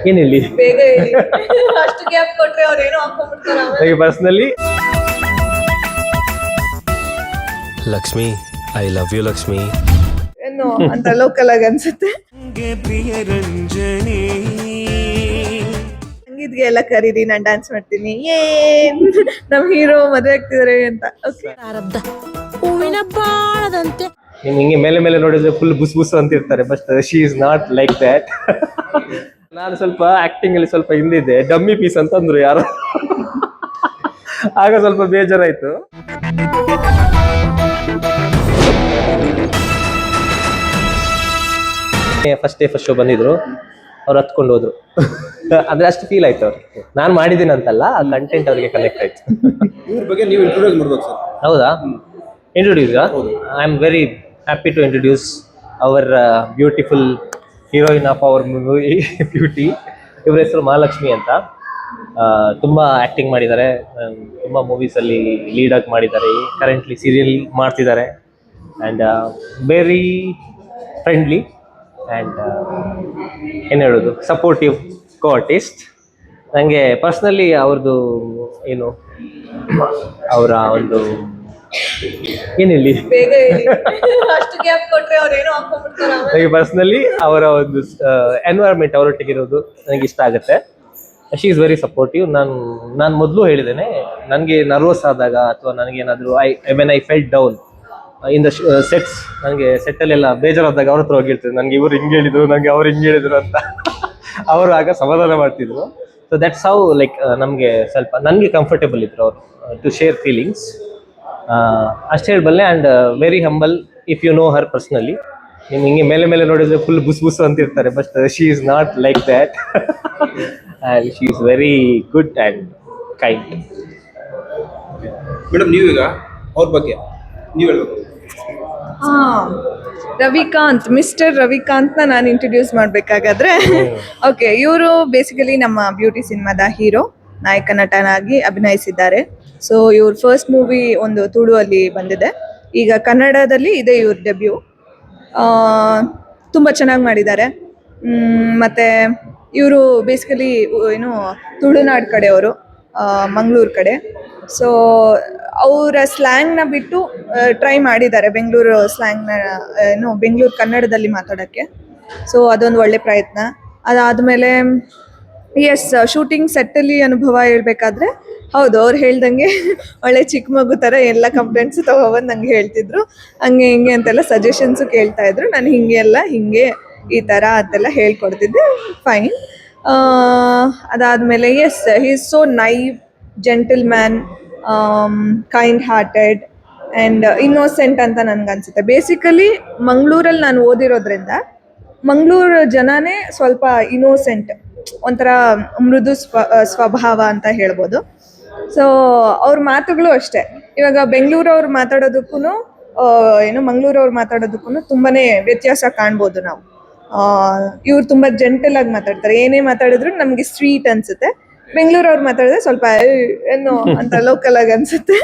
ಏನ್ ಹೇಳಿ ಬೇಗ ಹೇಳಿ. ಅಷ್ಟು ಗ್ಯಾಪ್ ಕೊಟ್ರೆ ಅವ್ರು ಏನೋ ಹಾಕೊಂಡ್ಬಿಡ್ತಾರೆ ಆಮೇಲೆ. Personally Lakshmi, I love you Lakshmi. ಏನು ಅಂತ ಲೋಕಲ್ ಆಗಿ ಅನ್ಸುತ್ತೆ. ಸಂಗೀತ್ಗೆ ಎಲ್ಲ ಕರೀರಿ, ನಾನು ಡ್ಯಾನ್ಸ್ ಮಾಡ್ತೀನಿ. ಏನ್ ನಮ್ ಹೀರೋ ಮದುವೆ ಆಗ್ತಿದಾರೆ ಅಂತ. ಓಕೆ, ಹೂವಿನ ಬಾಳದಂತೆ ನಿಮ್ ಹಿಂಗೆ ಮೇಲೆ ಮೇಲೆ ನೋಡಿದ್ರೆ ಫುಲ್ ಬುಸ್ ಬುಸ್ ಅಂತ ಇರ್ತಾರೆ, but she is not like that. ನಾನು ಸ್ವಲ್ಪ ಆಕ್ಟಿಂಗ್ ಅಲ್ಲಿ ಸ್ವಲ್ಪ ಹಿಂದಿದ್ದೆ, ಡಮ್ಮಿ ಪೀಸ್ ಅಂತ ಅಂದ್ರು ಯಾರು. ಆಗ ಸ್ವಲ್ಪ ಬೇಜಾರಾಯ್ತು. ಫಸ್ಟ್ ಡೇ ಫಸ್ಟ್ ಶೋ ಬಂದಿದ್ರು, ಅವ್ರು ಹತ್ಕೊಂಡು ಹೋದ್ರು. ಅಂದ್ರೆ ಅಷ್ಟು ಫೀಲ್ ಆಯ್ತು ಅವ್ರಿಗೆ, ನಾನು ಮಾಡಿದ್ದೀನಿ ಅಂತಲ್ಲ, ಆ ಕಂಟೆಂಟ್ ಅವ್ರಿಗೆ ಕನೆಕ್ಟ್ ಆಯ್ತು. ಇವ್ರ ಬಗ್ಗೆ ನೀವು ಇಂಟ್ರೊಡ್ಯೂಸ್ ಮಾಡ್ಬೇಕು ಸರ್. ಹೌದಾ? Introduce I am very happy to introduce our beautiful heroine of our movie beauty. ಇವ್ರ ಹೆಸರು ಮಹಾಲಕ್ಷ್ಮಿ ಅಂತ. ತುಂಬ ಆ್ಯಕ್ಟಿಂಗ್ ಮಾಡಿದ್ದಾರೆ, ತುಂಬ ಮೂವೀಸಲ್ಲಿ ಲೀಡಾಗಿ ಮಾಡಿದ್ದಾರೆ, ಕರೆಂಟ್ಲಿ ಸೀರಿಯಲ್ ಮಾಡ್ತಿದ್ದಾರೆ. ಆ್ಯಂಡ್ ವೆರಿ ಫ್ರೆಂಡ್ಲಿ ಆ್ಯಂಡ್ ಏನು ಹೇಳೋದು, ಸಪೋರ್ಟಿವ್ ಕೋ ಆರ್ಟಿಸ್ಟ್. ನನಗೆ ಪರ್ಸ್ನಲಿ ಅವ್ರದ್ದು ಏನು ಅವರ ಒಂದು ಏನು ಹೇಳಿ ಬೇಗ ಹೇಳಿ. ಅಷ್ಟು ಗ್ಯಾಪ್ ಕೊಟ್ರೆ ಅವ್ರು ಏನೋ ಹಾಕೊಂಡ್ಬಿಡ್ತಾರೆ ಆಮೇಲೆ. ನನಗೆ ಪರ್ಸ್ನಲಿ ಅವರ ಒಂದು ಎನ್ವೈರನ್ಮೆಂಟ್ ಅವರೊಟ್ಟಿಗಿರೋದು ನನಗೆ ಇಷ್ಟ ಆಗುತ್ತೆ. She is very supportive. ನಾನು ಮೊದಲು ಹೇಳಿದ್ದೇನೆ, ನನಗೆ ನರ್ವಸ್ ಆದಾಗ ಅಥವಾ ನನಗೇನಾದರೂ when I felt down in the sets, ನನಗೆ ಸೆಟ್ಟಲ್ಲೆಲ್ಲ ಬೇಜಾರಾದಾಗ ಅವ್ರ ಹತ್ರ ಹೋಗಿರ್ತೀನಿ, ನನಗೆ ಇವರು ಹಿಂಗೆ ಹೇಳಿದ್ರು, ನನಗೆ ಅವ್ರು ಹಿಂಗೆ ಹೇಳಿದ್ರು ಅಂತ. ಅವರು ಆಗ ಸಮಾಧಾನ ಮಾಡ್ತಿದ್ರು. ಸೊ ದಟ್ಸ್ ಹೌ ಲೈಕ್ ನಮಗೆ ಸ್ವಲ್ಪ ನನಗೆ ಕಂಫರ್ಟೇಬಲ್ ಇದ್ರು ಅವರು ಟು ಶೇರ್ ಫೀಲಿಂಗ್ಸ್. ಅಷ್ಟು ಹೇಳಬಲ್ಲೆ. And very humble if you know her personally. ನಿಮ್ಗೆ ಹಿಂಗೆ ಮೇಲೆ ಮೇಲೆ ನೋಡಿದ್ರೆ ಫುಲ್ ಬುಸ್ ಬುಸ್ ಅಂತ ಇರ್ತಾರೆ, but she is not like that. And she is very good and kind. Madam ನೀವೀಗ ಅವ್ರ ಬಗ್ಗೆ ನೀವು ಹೇಳ್ಬೇಕು. ರವಿಕಾಂತ್, ಮಿಸ್ಟರ್ ರವಿಕಾಂತ್ನ ನಾನು ಇಂಟ್ರೊಡ್ಯೂಸ್ ಮಾಡಬೇಕಾಗಾದ್ರೆ, ಓಕೆ, ಇವರು ಬೇಸಿಕಲಿ ನಮ್ಮ ಬ್ಯೂಟಿ ಸಿನಿಮಾದ ಹೀರೋ, ನಾಯಕ ನಟನಾಗಿ ಅಭಿನಯಿಸಿದ್ದಾರೆ. ಸೊ ಇವ್ರ ಫಸ್ಟ್ ಮೂವಿ ಒಂದು ತುಳು ಅಲ್ಲಿ ಬಂದಿದೆ, ಈಗ ಕನ್ನಡದಲ್ಲಿ ಇದೆ ಇವ್ರ ಡೆಬ್ಯೂ. ತುಂಬ ಚೆನ್ನಾಗಿ ಮಾಡಿದ್ದಾರೆ. ಮತ್ತು ಇವರು ಬೇಸಿಕಲಿ ಏನು ತುಳುನಾಡು ಕಡೆಯವರು, ಮಂಗಳೂರು ಕಡೆ. ಸೊ ಅವರ ಸ್ಲ್ಯಾಂಗ್ನ ಬಿಟ್ಟು ಟ್ರೈ ಮಾಡಿದ್ದಾರೆ ಬೆಂಗಳೂರು ಸ್ಲ್ಯಾಂಗ್ನ, ಏನು ಬೆಂಗಳೂರು ಕನ್ನಡದಲ್ಲಿ ಮಾತಾಡೋಕ್ಕೆ. ಸೊ ಅದೊಂದು ಒಳ್ಳೆ ಪ್ರಯತ್ನ. ಅದಾದಮೇಲೆ ಎಸ್, ಶೂಟಿಂಗ್ ಸೆಟ್ಟಲ್ಲಿ ಅನುಭವ ಹೇಳ್ಬೇಕಾದ್ರೆ, ಹೌದು, ಅವ್ರು ಹೇಳ್ದಂಗೆ ಒಳ್ಳೆ ಚಿಕ್ಕ ಮಗು ಥರ ಎಲ್ಲ ಕಂಪ್ಲೇಂಟ್ಸು ತೊಗೊಬಂದು ನಂಗೆ ಹೇಳ್ತಿದ್ರು, ಹಂಗೆ ಹಿಂಗೆ ಅಂತೆಲ್ಲ ಸಜೆಷನ್ಸು ಕೇಳ್ತಾ ಇದ್ರು. ನಾನು ಹಿಂಗೆ ಎಲ್ಲ ಹಿಂಗೆ ಈ ಥರ ಅಂತೆಲ್ಲ ಹೇಳ್ಕೊಡ್ತಿದ್ದೆ. ಫೈನ್. ಅದಾದಮೇಲೆ yes, he is so naive, gentleman, kind hearted and innocent ಅಂತ ನನಗನ್ಸುತ್ತೆ. ಬೇಸಿಕಲಿ ಮಂಗಳೂರಲ್ಲಿ ನಾನು ಓದಿರೋದ್ರಿಂದ ಮಂಗಳೂರು ಜನನೇ ಸ್ವಲ್ಪ ಇನ್ನೋಸೆಂಟ್, ಒಂಥರ ಮೃದು ಸ್ವಭಾವ ಅಂತ ಹೇಳ್ಬೋದು. ಸೊ ಅವ್ರ ಮಾತುಗಳು ಅಷ್ಟೇ. ಇವಾಗ ಬೆಂಗಳೂರವ್ರು ಮಾತಾಡೋದಕ್ಕೂ ಏನು ಮಂಗಳೂರವ್ರು ಮಾತಾಡೋದಕ್ಕೂ ತುಂಬಾ ವ್ಯತ್ಯಾಸ ಕಾಣ್ಬೋದು ನಾವು. ಇವ್ರು ತುಂಬ ಜೆಂಟಲ್ ಆಗಿ ಮಾತಾಡ್ತಾರೆ, ಏನೇ ಮಾತಾಡಿದ್ರು ನಮಗೆ ಸ್ವೀಟ್ ಅನ್ಸುತ್ತೆ. ಬೆಂಗಳೂರವ್ರು ಮಾತಾಡಿದ್ರೆ ಸ್ವಲ್ಪ ಏನು ಅಂತ ಲೋಕಲ್ ಆಗಿ ಅನ್ಸುತ್ತೆ.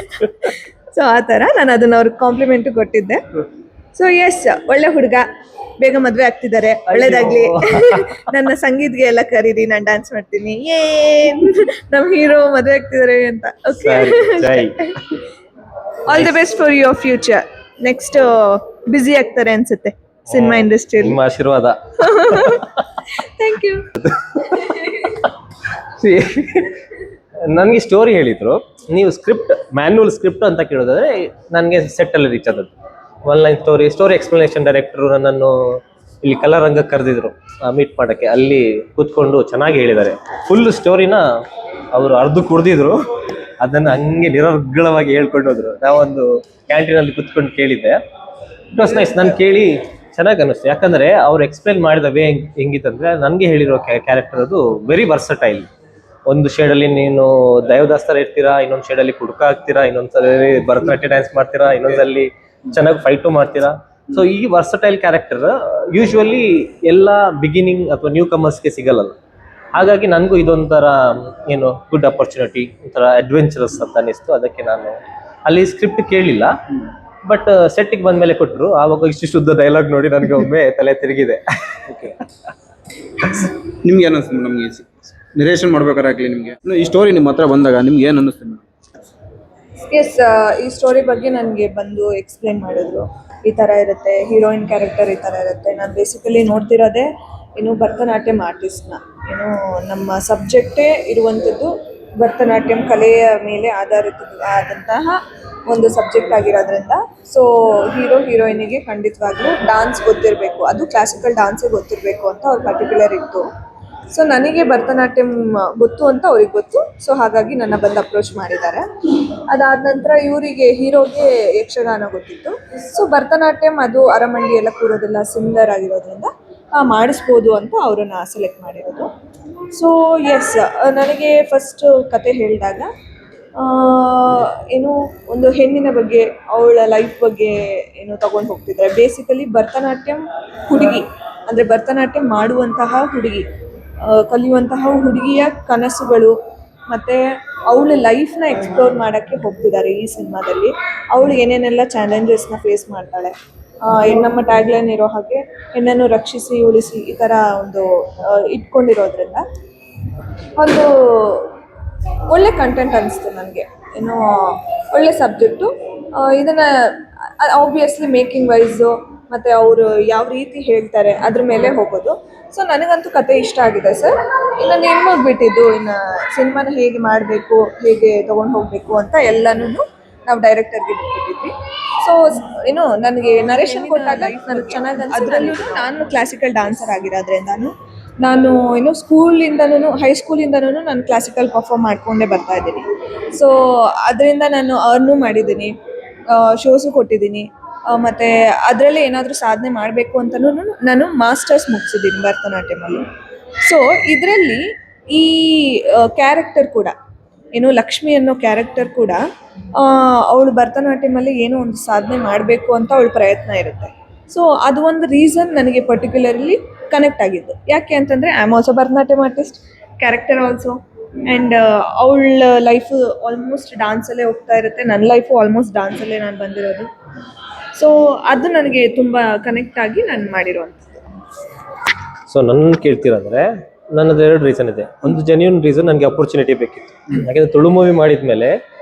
ಸೊ ಆ ಥರ ನಾನು ಅದನ್ನ ಅವ್ರಿಗೆ ಕಾಂಪ್ಲಿಮೆಂಟು ಕೊಟ್ಟಿದ್ದೆ. ಸೊ ಎಸ್, ಒಳ್ಳೆ ಹುಡುಗ, ಬೇಗ ಮದುವೆ ಆಗ್ತಿದ್ದಾರೆ, ಒಳ್ಳೇದಾಗ್ಲಿ. ನನ್ನ ಸಂಗೀತ್ಗೆ ಎಲ್ಲ ಕರೀರಿ, ನಾನು ಡ್ಯಾನ್ಸ್ ಮಾಡ್ತೀನಿ. ಏನ್ ನಮ್ ಹೀರೋ ಮದುವೆ ಆಗ್ತಿದಾರೆ ಅಂತ. Okay, all the best for your future. Next busy ಆಗ್ತಾರೆ ಅನ್ಸುತ್ತೆ ಸಿನಿಮಾ ಇಂಡಸ್ಟ್ರಿಯಲ್ಲಿ. ನಿಮ್ಮ ಆಶೀರ್ವಾದ. Thank you. ನನಗೆ ಸ್ಟೋರಿ ಹೇಳಿದ್ರು, ನೀವು ಸ್ಕ್ರಿಪ್ಟ್ ಮ್ಯಾನ್ಯುವಲ್ ಸ್ಕ್ರಿಪ್ಟ್ ಅಂತ ಕೇಳೋದಾದ್ರೆ ನನಗೆ ಸೆಟ್ಟಲ್ಲಿ ರೀಚ್ ಆದದ್ದು. One line story explanation director ನನ್ನನ್ನು ಇಲ್ಲಿ ಕಲಾರಂಗಕ್ಕೆ ಕರೆದಿದ್ರು ಮೀಟ್ ಮಾಡೋಕ್ಕೆ. ಅಲ್ಲಿ ಕೂತ್ಕೊಂಡು ಚೆನ್ನಾಗಿ ಹೇಳಿದ್ದಾರೆ. ಫುಲ್ ಸ್ಟೋರಿನ ಅವರು ಅರ್ಧಕ್ಕೆ ಕುಡ್ದಿದ್ರು, ಅದನ್ನು ಹಂಗೆ ನಿರರ್ಗಳವಾಗಿ ಹೇಳ್ಕೊಂಡು ಹೋದ್ರು. ನಾವೊಂದು ಕ್ಯಾಂಟೀನಲ್ಲಿ ಕೂತ್ಕೊಂಡು ಕೇಳಿದ್ದೆ. It was nice. ನಾನು ಕೇಳಿ ಚೆನ್ನಾಗಿ ಅನ್ನಿಸ್ತು. ಯಾಕಂದರೆ ಅವ್ರು ಎಕ್ಸ್ಪ್ಲೇನ್ ಮಾಡಿದ ವೇ ಹೆಂಗಿತ್ತಂದರೆ, ನನಗೆ ಹೇಳಿರೋ ಕ್ಯಾರೆಕ್ಟರ್ ಅದು ವೆರಿ ವರ್ಸಟೈಲ್. ಒಂದು ಶೇಡಲ್ಲಿ ನೀನು ದೈವದಾಸ್ ಥರ ಇರ್ತೀರಾ, ಇನ್ನೊಂದು ಶೇಡಲ್ಲಿ ಕುಡುಕ ಆಗ್ತೀರಾ, ಇನ್ನೊಂದ್ಸಲಿ ಭರತನಾಟ್ಯ ಡ್ಯಾನ್ಸ್ ಮಾಡ್ತೀರಾ, ಇನ್ನೊಂದ್ಸಲಿ ಚೆನ್ನಾಗಿ ಫೈಟು ಮಾಡ್ತೀರಾ. ಸೊ ಈ ವರ್ಸಟೈಲ್ ಕ್ಯಾರೆಕ್ಟರ್ ಯೂಶ್ವಲಿ ಎಲ್ಲ ಬಿಗಿನಿಂಗ್ ಅಥವಾ ನ್ಯೂ ಕಮರ್ಸ್ಗೆ ಸಿಗಲ್ಲ. ಹಾಗಾಗಿ ನನಗೂ ಇದೊಂಥರ ಏನು ಗುಡ್ ಅಪರ್ಚುನಿಟಿ, ಒಂಥರ ಅಡ್ವೆಂಚರಸ್ ಅಂತ ಅನ್ನಿಸ್ತು. ಅದಕ್ಕೆ ನಾನು ಅಲ್ಲಿ ಸ್ಕ್ರಿಪ್ಟ್ ಕೇಳಿಲ್ಲ, ಬಟ್ ಸೆಟ್ಟಿಗೆ ಬಂದ ಮೇಲೆ ಕೊಟ್ಟರು. ಆವಾಗ ಇಷ್ಟಿಷ್ಟುದ್ದ ಡೈಲಾಗ್ ನೋಡಿ ನನಗೆ ಒಮ್ಮೆ ತಲೆ ತಿರುಗಿದೆ. ನಿಮ್ಗೆ ಏನು ಅನಿಸ್ತು ನಮಗೆ ನಿರೇಷನ್ ಮಾಡ್ಬೇಕಾರಾಗ್ಲಿ ನಿಮಗೆ ಈ ಸ್ಟೋರಿ ನಿಮ್ಮ ಹತ್ರ ಬಂದಾಗ ನಿಮ್ಗೆ ಏನು ಅನ್ನಿಸ್ತು ಮೇಡಮ್? ಎಸ್, ಈ ಸ್ಟೋರಿ ಬಗ್ಗೆ ನನಗೆ ಬಂದು ಎಕ್ಸ್ಪ್ಲೇನ್ ಮಾಡಿದ್ರು. ಈ ಥರ ಇರುತ್ತೆ, ಹೀರೋಯಿನ್ ಕ್ಯಾರೆಕ್ಟರ್ ಈ ಥರ ಇರುತ್ತೆ. ನಾನು ಬೇಸಿಕಲಿ ನೋಡ್ತಿರೋದೇ ಏನು ಭರತನಾಟ್ಯಂ ಆರ್ಟಿಸ್ಟ್ನ, ಏನು ನಮ್ಮ ಸಬ್ಜೆಕ್ಟೇ ಇರುವಂಥದ್ದು ಭರತನಾಟ್ಯಂ ಕಲೆಯ ಮೇಲೆ ಆದಂತಹ ಒಂದು ಸಬ್ಜೆಕ್ಟ್ ಆಗಿರೋದ್ರಿಂದ ಸೊ ಹೀರೋ ಹೀರೋಯಿನಿಗೆ ಖಂಡಿತವಾಗ್ಲೂ ಡಾನ್ಸ್ ಗೊತ್ತಿರಬೇಕು, ಅದು ಕ್ಲಾಸಿಕಲ್ ಡಾನ್ಸೇ ಗೊತ್ತಿರಬೇಕು ಅಂತ ಅವ್ರ ಪರ್ಟಿಕ್ಯುಲರ್ ಇತ್ತು. ಸೊ ನನಗೆ ಭರತನಾಟ್ಯಂ ಗೊತ್ತು ಅಂತ ಅವ್ರಿಗೆ ಗೊತ್ತು. ಸೊ ಹಾಗಾಗಿ ನನ್ನ ಬಂದು ಅಪ್ರೋಚ್ ಮಾಡಿದ್ದಾರೆ. ಅದಾದ ನಂತರ ಇವರಿಗೆ ಹೀರೋಗೆ ಯಕ್ಷಗಾನ ಗೊತ್ತಿತ್ತು. ಸೊ ಭರತನಾಟ್ಯಂ ಅದು ಅರಮಂಡಿ ಎಲ್ಲ ಕೂರೋದೆಲ್ಲ ಸಿಮಿಲರ್ ಆಗಿರೋದ್ರಿಂದ ಮಾಡಿಸ್ಬೋದು ಅಂತ ಅವರನ್ನು ಸೆಲೆಕ್ಟ್ ಮಾಡಿರೋದು. ಸೊ ಎಸ್, ನನಗೆ ಫಸ್ಟ್ ಕತೆ ಹೇಳಿದಾಗ ಏನು ಒಂದು ಹೆಣ್ಣಿನ ಬಗ್ಗೆ, ಅವಳ ಲೈಫ್ ಬಗ್ಗೆ ಏನು ತಗೊಂಡು ಹೋಗ್ತಿದ್ದಾರೆ. ಬೇಸಿಕಲಿ ಭರತನಾಟ್ಯಂ ಹುಡುಗಿ ಅಂದರೆ ಭರತನಾಟ್ಯಂ ಮಾಡುವಂತಹ ಹುಡುಗಿ, ಕಲಿಯುವಂತಹ ಹುಡುಗಿಯ ಕನಸುಗಳು ಮತ್ತು ಅವಳ ಲೈಫ್ನ ಎಕ್ಸ್ಪ್ಲೋರ್ ಮಾಡೋಕ್ಕೆ ಹೋಗ್ತಿದ್ದಾರೆ ಈ ಸಿನಿಮಾದಲ್ಲಿ. ಅವಳು ಏನೇನೆಲ್ಲ ಚಾಲೆಂಜಸ್ನ ಫೇಸ್ ಮಾಡ್ತಾಳೆ, ನಮ್ಮ ಟ್ಯಾಗ್ಲೈನ್ ಇರೋ ಹಾಗೆ ಹೆಣ್ಣನ್ನು ರಕ್ಷಿಸಿ ಉಳಿಸಿ ಈ ಥರ ಒಂದು ಇಟ್ಕೊಂಡಿರೋದ್ರಿಂದ ಒಂದು ಒಳ್ಳೆ ಕಂಟೆಂಟ್ ಅನಿಸ್ತು ನನಗೆ. ಏನು ಒಳ್ಳೆ ಸಬ್ಜೆಕ್ಟು. ಇದನ್ನು ಆಬ್ವಿಯಸ್ಲಿ ಮೇಕಿಂಗ್ ವೈಸು ಮತ್ತು ಅವರು ಯಾವ ರೀತಿ ಹೇಳ್ತಾರೆ ಅದ್ರ ಮೇಲೆ ಹೋಗೋದು. ಸೊ ನನಗಂತೂ ಕತೆ ಇಷ್ಟ ಆಗಿದೆ ಸರ್. ಇನ್ನು ನಿಮಗೆ ಬಿಟ್ಟಿದ್ದು ಇನ್ನು ಸಿನಿಮಾನ ಹೇಗೆ ಮಾಡಬೇಕು, ಹೇಗೆ ತೊಗೊಂಡು ಹೋಗಬೇಕು ಅಂತ ಎಲ್ಲನೂ ನಾವು ಡೈರೆಕ್ಟರ್ಗೆ ಬಿಟ್ಬಿಟ್ಟಿದ್ವಿ. ಸೊ ಏನು ನನಗೆ ನರೇಶನ್ ಕೊಟ್ಟಾಗ ನನಗೆ ಚೆನ್ನಾಗಿ ಅದರಲ್ಲೂ ನಾನು ಕ್ಲಾಸಿಕಲ್ ಡಾನ್ಸರ್ ಆಗಿರೋದ್ರಿಂದ ನಾನು ಏನು ಸ್ಕೂಲಿಂದನೂ ಹೈಸ್ಕೂಲಿಂದನೂ ನಾನು ಕ್ಲಾಸಿಕಲ್ ಪರ್ಫಾರ್ಮ್ ಮಾಡ್ಕೊಂಡೇ ಬರ್ತಾ ಇದ್ದೀನಿ. ಸೊ ಅದರಿಂದ ನಾನು ಅರ್ನು ಮಾಡಿದ್ದೀನಿ, ಶೋಸು ಕೊಟ್ಟಿದ್ದೀನಿ, ಮತ್ತು ಅದರಲ್ಲೇ ಏನಾದರೂ ಸಾಧನೆ ಮಾಡಬೇಕು ಅಂತಲೂ ನಾನು ಮಾಸ್ಟರ್ಸ್ ಮುಗಿಸಿದ್ದೀನಿ ಭರತನಾಟ್ಯಮಲ್ಲಿ. ಸೊ ಇದರಲ್ಲಿ ಈ ಕ್ಯಾರೆಕ್ಟರ್ ಕೂಡ ಏನು ಲಕ್ಷ್ಮಿ ಅನ್ನೋ ಕ್ಯಾರೆಕ್ಟರ್ ಕೂಡ ಅವಳು ಭರತನಾಟ್ಯಮಲ್ಲಿ ಏನೋ ಒಂದು ಸಾಧನೆ ಮಾಡಬೇಕು ಅಂತ ಅವಳ ಪ್ರಯತ್ನ ಇರುತ್ತೆ. ಸೊ ಅದು ಒಂದು ರೀಸನ್ ನನಗೆ ಪರ್ಟಿಕ್ಯುಲರ್ಲಿ ಕನೆಕ್ಟ್ ಆಗಿದ್ದು. ಯಾಕೆ ಅಂತಂದರೆ I am also Bharatanatyam artist, character also, and ಅವಳ ಲೈಫು ಆಲ್ಮೋಸ್ಟ್ ಡಾನ್ಸಲ್ಲೇ ಹೋಗ್ತಾ ಇರುತ್ತೆ, ನನ್ನ ಲೈಫು ಆಲ್ಮೋಸ್ಟ್ ಡಾನ್ಸಲ್ಲೇ ನಾನು ಬಂದಿರೋದು. ಸೊ ಅದು ನನಗೆ ತುಂಬ ಕನೆಕ್ಟ್ ಆಗಿ ನಾನು ಮಾಡಿರೋವಂಥದ್ದು. ಸೊ ನನ್ನ ಕೇಳ್ತೀರಂದರೆ ನನ್ನದು 2 ರೀಸನ್ ಇದೆ. ಒಂದು ಜೆನ್ಯೂನ್ ರೀಸನ್, ನನಗೆ ಅಪರ್ಚುನಿಟಿ ಬೇಕಿತ್ತು. ಯಾಕೆಂದರೆ ತುಳು ಮೂವಿ ಮಾಡಿದ ಮೇಲೆ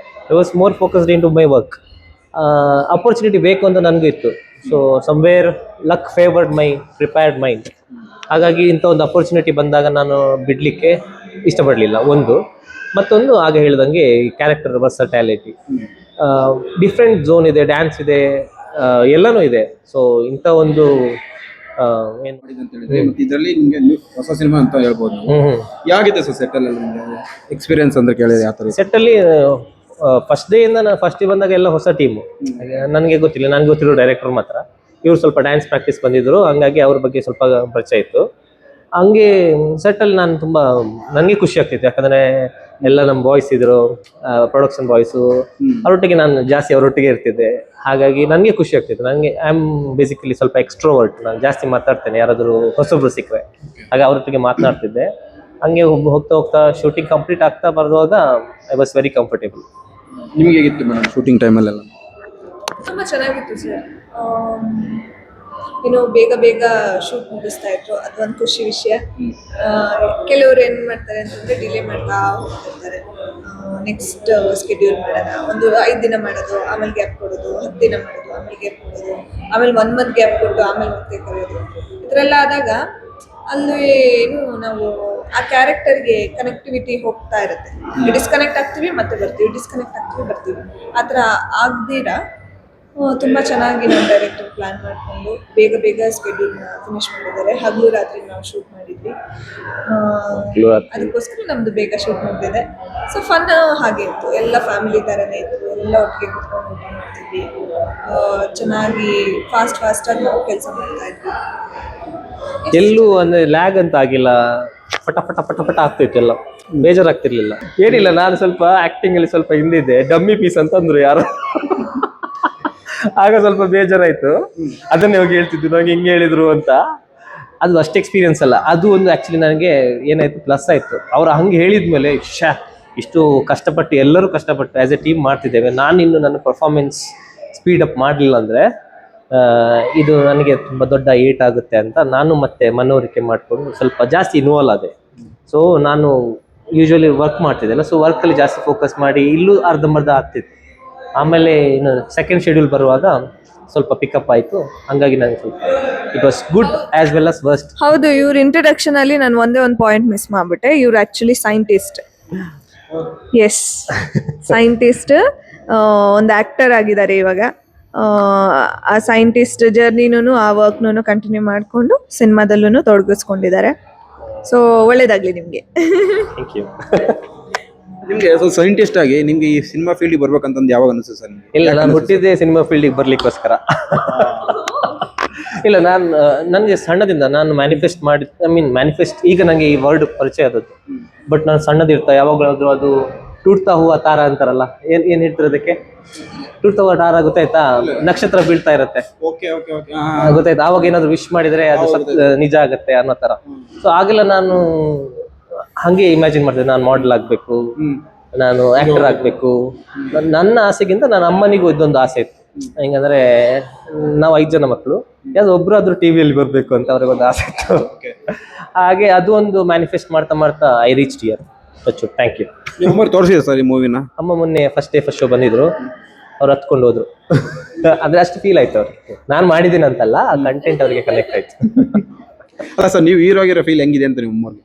I was more focused in to my work. Opportunity ಬೇಕು ಅಂತ ನನಗೂ ಇತ್ತು. So somewhere luck favoured my prepared mind. ಹಾಗಾಗಿ ಇಂಥ ಒಂದು ಅಪರ್ಚುನಿಟಿ ಬಂದಾಗ ನಾನು ಬಿಡಲಿಕ್ಕೆ ಇಷ್ಟಪಡಲಿಲ್ಲ. ಒಂದು ಮತ್ತೊಂದು ಆಗ ಹೇಳ್ದಂಗೆ ಈ ಕ್ಯಾರೆಕ್ಟರ್ ವರ್ಸಟ್ಯಾಲಿಟಿ, ಡಿಫ್ರೆಂಟ್ ಝೋನ್ ಇದೆ, ಡ್ಯಾನ್ಸ್ ಇದೆ, ಎಲ್ಲನೂ ಇದೆ. ಸೊ ಇಂಥ ಒಂದು ಏನು ಅಂತ ಹೇಳಿದ್ರೆ ಮತ್ತೆ ಇದರಲ್ಲಿ ನಿಮಗೆ ಹೊಸ ಸಿನಿಮಾ ಅಂತ ಹೇಳ್ಬೋದು. ಯಾಗಿದೆ ಸರ್ ಸೆಟ್ ಅಲ್ಲಿ ನಿಮಗೆ ಎಕ್ಸ್ಪೀರಿಯನ್ಸ್ ಅಂತ ಕೇಳಿದ್ರೆ ಯಾವ ಥರ ಸೆಟ್ಟಲ್ಲಿ ಫಸ್ಟ್ ಡೇ ಇಂದ ನಾನು ಫಸ್ಟ್ ಬಂದಾಗ ಎಲ್ಲ ಹೊಸ ಟೀಮು, ನನಗೆ ಗೊತ್ತಿಲ್ಲ. ನನಗೆ ಗೊತ್ತಿರೋ ಡೈರೆಕ್ಟರ್ ಮಾತ್ರ. ಇವರು ಸ್ವಲ್ಪ ಡ್ಯಾನ್ಸ್ ಪ್ರಾಕ್ಟೀಸ್ ಬಂದಿದ್ದರು, ಹಂಗಾಗಿ ಅವ್ರ ಬಗ್ಗೆ ಸ್ವಲ್ಪ ಪರಿಚಯ ಇತ್ತು. ಹಂಗೆ ಸೆಟ್ಟಲ್ಲಿ ನಾನು ತುಂಬ ನನಗೆ ಖುಷಿ ಆಗ್ತಿತ್ತು. ಯಾಕಂದರೆ ಎಲ್ಲ ನಮ್ಮ ಬಾಯ್ಸ್ ಇದ್ದರು, ಪ್ರೊಡಕ್ಷನ್ ಬಾಯ್ಸು, ಅವರೊಟ್ಟಿಗೆ ನಾನು ಜಾಸ್ತಿ ಅವರೊಟ್ಟಿಗೆ ಇರ್ತಿದ್ದೆ. ಹಾಗಾಗಿ ನನಗೆ ಖುಷಿ ಆಗ್ತಿತ್ತು. ನನಗೆ ಐ ಆಮ್ ಬೇಸಿಕಲಿ ಸ್ವಲ್ಪ ಎಕ್ಸ್ಟ್ರೋವರ್ಟ್, ನಾನು ಜಾಸ್ತಿ ಮಾತಾಡ್ತೇನೆ. ಯಾರಾದರೂ ಹೊಸೊಬ್ರು ಸಿಕ್ಕರೆ ಹಾಗೆ ಅವರೊಟ್ಟಿಗೆ ಮಾತನಾಡ್ತಿದ್ದೆ. ಹಂಗೆ ಹೋಗ್ತಾ ಹೋಗ್ತಾ ಶೂಟಿಂಗ್ ಕಂಪ್ಲೀಟ್ ಆಗ್ತಾ ಬರುವಾಗ ಐ ವಾಸ್ ವೆರಿ ಕಂಫರ್ಟೇಬಲ್. ನಿಮಗೆ ಹೇಗಿತ್ತು ಮೇಡಮ್ ಶೂಟಿಂಗ್ ಟೈಮಲ್ಲೆಲ್ಲ? ತುಂಬ ಚೆನ್ನಾಗಿತ್ತು ಸರ್. ಏನು ಬೇಗ ಬೇಗ ಶೂಟ್ ಮುಗಿಸ್ತಾ ಇದ್ರು, ಅದೊಂದು ಖುಷಿ ವಿಷಯ. ಕೆಲವರು ಏನು ಮಾಡ್ತಾರೆ ಅಂತಂದರೆ ಡಿಲೇ ಮಾಡ್ತಾ ಹೋಗ್ತಿರ್ತಾರೆ. ನೆಕ್ಸ್ಟ್ ಸ್ಕೆಡ್ಯೂಲ್ ಮಾಡೋಣ, ಒಂದು 5 ದಿನ ಮಾಡೋದು, ಆಮೇಲೆ ಗ್ಯಾಪ್ ಕೊಡೋದು, 10 ದಿನ ಮಾಡೋದು, ಆಮೇಲೆ ಗ್ಯಾಪ್ ಕೊಡೋದು, ಆಮೇಲೆ 1 ಮಂತ್ ಗ್ಯಾಪ್ ಕೊಟ್ಟು ಆಮೇಲೆ ಮತ್ತೆ ಕರೆಯೋದು. ಈ ಥರ ಎಲ್ಲ ಆದಾಗ ಅಲ್ಲಿ ಏನು ನಾವು ಆ ಕ್ಯಾರೆಕ್ಟರ್ಗೆ ಕನೆಕ್ಟಿವಿಟಿ ಹೋಗ್ತಾ ಇರುತ್ತೆ. ಡಿಸ್ಕನೆಕ್ಟ್ ಆಗ್ತೀವಿ ಮತ್ತೆ ಬರ್ತೀವಿ, ಡಿಸ್ಕನೆಕ್ಟ್ ಆಗ್ತೀವಿ ಬರ್ತೀವಿ. ಆ ಥರ ಆಗದಿರ ತುಂಬ ಚೆನ್ನಾಗಿ ನಾವು ಡೈರೆಕ್ಟರ್ ಪ್ಲ್ಯಾನ್ ಮಾಡಿಕೊಂಡು ಬೇಗ ಬೇಗ ಸ್ಕೆಡ್ಯೂಲ್ನ ಫಿನಿಶ್ ಮಾಡಿದ್ದಾರೆ. ಹಗಲು ರಾತ್ರಿ ನಾವು ಶೂಟ್ ಮಾಡಿದ್ವಿ, ಅದಕ್ಕೋಸ್ಕರ ನಮ್ಮದು ಬೇಗ ಶೂಟ್ ಮುಗಿದಿದೆ. ಸೊ ಫನ್ ಹಾಗೆ ಇತ್ತು, ಎಲ್ಲ ಫ್ಯಾಮಿಲಿ ಥರನೇ ಇತ್ತು, ಎಲ್ಲ ಒಟ್ಟಿಗೆ ಕುತ್ಕೊಂಡು ಊಟ ಮಾಡ್ತಿದ್ವಿ, ಚೆನ್ನಾಗಿ ಫಾಸ್ಟಾಗಿ ನಾವು ಕೆಲಸ ಮಾಡ್ತಾ ಇದ್ವಿ. ಎಲ್ಲೂ ಅಂದರೆ ಲ್ಯಾಗ್ ಅಂತ ಆಗಿಲ್ಲ, ಪಟ ಪಟ ಪಟ ಪಟ ಆಗ್ತಿತ್ತು, ಎಲ್ಲ ಬೇಜಾರಾಗ್ತಿರ್ಲಿಲ್ಲ. ಏನಿಲ್ಲ, ನಾನು ಸ್ವಲ್ಪ ಆ್ಯಕ್ಟಿಂಗಲ್ಲಿ ಸ್ವಲ್ಪ ಹಿಂದಿದ್ದೆ, ಡಮ್ಮಿ ಪೀಸ್ ಅಂತಂದ್ರು ಯಾರು. ಆಗ ಸ್ವಲ್ಪ ಬೇಜಾರಾಯಿತು, ಅದನ್ನೇ ಹೋಗಿ ಹೇಳ್ತಿದ್ದು ನಂಗೆ ಹಿಂಗೆ ಹೇಳಿದ್ರು ಅಂತ. ಅದು ಅಷ್ಟು ಎಕ್ಸ್ಪೀರಿಯನ್ಸ್ ಅಲ್ಲ, ಅದು ಒಂದು ಆ್ಯಕ್ಚುಲಿ ನನಗೆ ಏನಾಯಿತು ಪ್ಲಸ್ ಆಯಿತು. ಅವ್ರು ಹಂಗೆ ಹೇಳಿದ್ಮೇಲೆ ಇಷ್ಟು ಕಷ್ಟಪಟ್ಟು ಎಲ್ಲರೂ ಕಷ್ಟಪಟ್ಟು ಆ್ಯಸ್ ಎ ಟೀಮ್ ಮಾಡ್ತಿದ್ದೇವೆ, ನಾನಿನ್ನು ನನ್ನ ಪರ್ಫಾರ್ಮೆನ್ಸ್ ಸ್ಪೀಡ್ ಅಪ್ ಮಾಡಲಿಲ್ಲ ಅಂದರೆ ಇದು ನನಗೆ ತುಂಬ ದೊಡ್ಡ ಏಟ್ ಆಗುತ್ತೆ ಅಂತ ನಾನು ಮತ್ತೆ ಮನವರಿಕೆ ಮಾಡಿಕೊಂಡು ಸ್ವಲ್ಪ ಜಾಸ್ತಿ ಇನ್ವಾಲ್ವ್ ಆದೆ. ಸೊ ನಾನು ಯೂಶ್ವಲಿ ವರ್ಕ್ ಮಾಡ್ತಿದ್ದೆಲ್ಲ, ಸೊ ವರ್ಕಲ್ಲಿ ಜಾಸ್ತಿ ಫೋಕಸ್ ಮಾಡಿ ಇಲ್ಲೂ ಅರ್ಧಂಬರ್ಧ ಆಗ್ತಿತ್ತು. ಆಮೇಲೆ ಇನ್ನು ಸೆಕೆಂಡ್ ಶೆಡ್ಯೂಲ್ ಬರುವಾಗ ಸ್ವಲ್ಪ ಪಿಕಪ್ ಆಯಿತು. ಹಂಗಾಗಿ ನನಗೆ ಸ್ವಲ್ಪ it was good as well as worst. ಹೌದು, ಇವ್ರ ಇಂಟ್ರಡಕ್ಷನ್ ಅಲ್ಲಿ ನಾನು ಒಂದೇ ಒಂದು ಪಾಯಿಂಟ್ ಮಿಸ್ ಮಾಡ್ಬಿಟ್ಟೆ. ಇವ್ರು ಆಕ್ಚುಲಿ ಸೈಂಟಿಸ್ಟ್. Yes, scientist. ಒಂದು ಆಕ್ಟರ್ ಆಗಿದ್ದಾರೆ ಇವಾಗ. ಆ ಸೈಂಟಿಸ್ಟ್ ಜರ್ನಿನೂ ಆ ವರ್ಕ್ನೂ ಕಂಟಿನ್ಯೂ ಮಾಡಿಕೊಂಡು ಸಿನಿಮಾದಲ್ಲೂ ತೊಡಗಿಸ್ಕೊಂಡಿದ್ದಾರೆ. ಸೊ ಒಳ್ಳೇದಾಗ್ಲಿ ನಿಮಗೆ. Thank you. ನಿಮ್ಗೆ ಸೈಂಟಿಸ್ಟ್ ಆಗಿ ನಿಮ್ಗೆ ಈ ಸಿನಿಮಾ ಫೀಲ್ಡ್ ಬರ್ಬೇಕಂತಂದು ಯಾವಾಗ ಅನಿಸ್ತು ಸರ್ ನಿಮ್ಗೆ? ಇಲ್ಲ, ನಾನು ಹುಟ್ಟಿದ್ದೆ ಸಿನಿಮಾ ಫೀಲ್ಡಿಗೆ ಬರ್ಲಿಕ್ಕೋಸ್ಕರ. ಇಲ್ಲ, ನನಗೆ ಸಣ್ಣದಿಂದ ನಾನು ಮ್ಯಾನಿಫೆಸ್ಟ್ ಮಾಡಿ, ಮ್ಯಾನಿಫೆಸ್ಟ್ ಈಗ ನನಗೆ ಈ ವರ್ಡ್ ಪರಿಚಯ ಆದದ್ದು. ಬಟ್ ನಾನು ಸಣ್ಣದಿರ್ತಾ ಯಾವಾಗಲಾದ್ರೂ ಅದು ಟೂಟ್ತಾ ಹೂವ ತಾರ ಅಂತಾರಲ್ಲ, ಏನ್ ಹೇಳ್ತಿರೋದಕ್ಕೆ, ಟೂಟ್ತಾ ಹೂವ ತಾರ ಗೊತ್ತಾಯ್ತಾ, ನಕ್ಷತ್ರ ಬೀಳ್ತಾ ಇರುತ್ತೆ ಗೊತ್ತಾಯ್ತಾ, ಆವಾಗ ಏನಾದ್ರು ವಿಶ್ ಮಾಡಿದ್ರೆ ಅದು ನಿಜ ಆಗತ್ತೆ ಅನ್ನೋ ತರ. ಸೊ ಆಗೆಲ್ಲ ನಾನು ಹಂಗೆ ಇಮ್ಯಾಜಿನ್ ಮಾಡ್ತಿದ್ದೆ, ನಾನು ಮಾಡೆಲ್ ಆಗ್ಬೇಕು, ನಾನು ಆಕ್ಟರ್ ಆಗ್ಬೇಕು. ನನ್ನ ಆಸೆಗಿಂತ ನನ್ನ ಅಮ್ಮನಿಗೂ ಇದೊಂದು ಆಸೆ ಇತ್ತು. ಹೆಂಗಂದ್ರೆ ನಾವು 5 ಜನ ಮಕ್ಕಳು, ಯಾವ್ದು ಒಬ್ರಾದ್ರೂ ಟಿವಿಯಲ್ಲಿ ಬರ್ಬೇಕು ಅಂತ ಅವ್ರಿಗೊಂದು ಆಸೆ ಇತ್ತು. ಹಾಗೆ ಅದು ಒಂದು ಮ್ಯಾನಿಫೆಸ್ಟ್ ಮಾಡ್ತಾ ಮಾಡ್ತಾ I reached here. Thank you. ನಿಮ್ಮ ತೋರಿಸಿದೆ ಸರ್ ಈ ಮೂವಿನ? ಅಮ್ಮ ಮೊನ್ನೆ ಫಸ್ಟ್ ಶೋ ಬಂದಿದ್ರು, ಅವ್ರು ಹತ್ಕೊಂಡು ಹೋದ್ರು. ಅಂದ್ರೆ ಅಷ್ಟು ಫೀಲ್ ಆಯ್ತು ಅವ್ರಿಗೆ, ನಾನು ಮಾಡಿದ್ದೀನಿ ಅಂತಲ್ಲ, ಆ ಕಂಟೆಂಟ್ ಅವ್ರಿಗೆ ಕನೆಕ್ಟ್ ಆಯ್ತು. ಅಲ್ಲ ಸರ್, ನೀವು ಹೀರೋ ಆಗಿರೋ ಫೀಲ್ ಹೆಂಗಿದೆ ಅಂತ ನಿಮ್ಮ ಅಮ್ಮವ್ರಿಗೆ?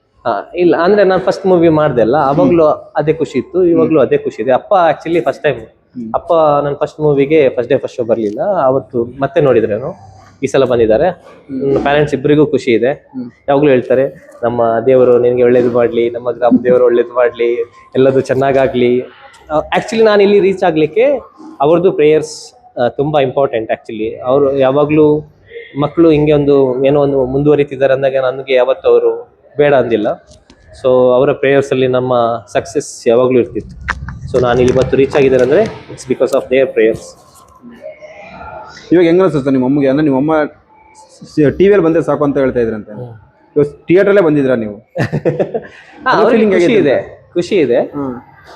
ಇಲ್ಲ ಅಂದ್ರೆ ನಾನು ಫಸ್ಟ್ ಮೂವಿ ಮಾಡ್ದೆ ಅಲ್ಲ, ಅವಾಗ್ಲೂ ಅದೇ ಖುಷಿ ಇತ್ತು, ಇವಾಗ್ಲೂ ಅದೇ ಖುಷಿ ಇದೆ. ಅಪ್ಪ ಆಕ್ಚುಲಿ ಫಸ್ಟ್ ಟೈಮ್ ಅಪ್ಪ ನನ್ನ ಫಸ್ಟ್ ಮೂವಿಗೆ ಫಸ್ಟ್ ಶೋ ಬರ್ಲಿಲ್ಲ, ಅವತ್ತು ಮತ್ತೆ ನೋಡಿದ್ರೇನು, ಈ ಸಲ ಬಂದಿದ್ದಾರೆ. ಪ್ಯಾರೆಂಟ್ಸ್ ಇಬ್ಬರಿಗೂ ಖುಷಿ ಇದೆ. ಯಾವಾಗ್ಲೂ ಹೇಳ್ತಾರೆ, ನಮ್ಮ ದೇವರು ನಿನಗೆ ಒಳ್ಳೇದು ಮಾಡ್ಲಿ, ನಮ್ಮ ಗ್ರಾಮ ದೇವರು ಒಳ್ಳೇದು ಮಾಡ್ಲಿ, ಎಲ್ಲದು ಚೆನ್ನಾಗಾಗ್ಲಿ. ಆಕ್ಚುಲಿ ನಾನು ಇಲ್ಲಿ ರೀಚ್ ಆಗ್ಲಿಕ್ಕೆ ಅವ್ರದ್ದು ಪ್ರೇಯರ್ಸ್ ತುಂಬಾ ಇಂಪಾರ್ಟೆಂಟ್. ಆಕ್ಚುಲಿ ಅವರು ಯಾವಾಗ್ಲೂ ಮಕ್ಕಳು ಹಿಂಗೆ ಏನೋ ಒಂದು ಮುಂದುವರಿತಿದ್ದಾರೆ ಅಂದಾಗ ನನಗೆ ಯಾವತ್ತು ಅವರು ಬೇಡ ಅಂದಿಲ್ಲ. ಸೊ ಅವರ ಪ್ರೇಯರ್ಸ್ ಅಲ್ಲಿ ನಮ್ಮ ಸಕ್ಸಸ್ ಯಾವಾಗ್ಲೂ ಇರ್ತಿತ್ತು. ಸೊ ನಾನು ಇಲ್ಲಿ ಇವತ್ತು ರೀಚ್ ಆಗಿದ್ದಾರೆ ಅಂದ್ರೆ it's because of their prayers. ಇವಾಗ ಹೆಂಗ ಅನ್ಸುತ್ತೆ ನಿಮ್ಮ ಅಮ್ಮಗೆ? ಅಂದ್ರೆ ನಿಮ್ಮ ಅಮ್ಮ ಟಿವಿಯಲ್ಲಿ ಬಂದ್ರೆ ಸಾಕು ಅಂತ ಹೇಳ್ತಾ ಇದ್ರಂತೆ, ಇವಾಗ ಥಿಯೇಟರ್ಲ್ಲೇ ಬಂದಿದ್ರಾ ನೀವು? ಖುಷಿ ಇದೆ.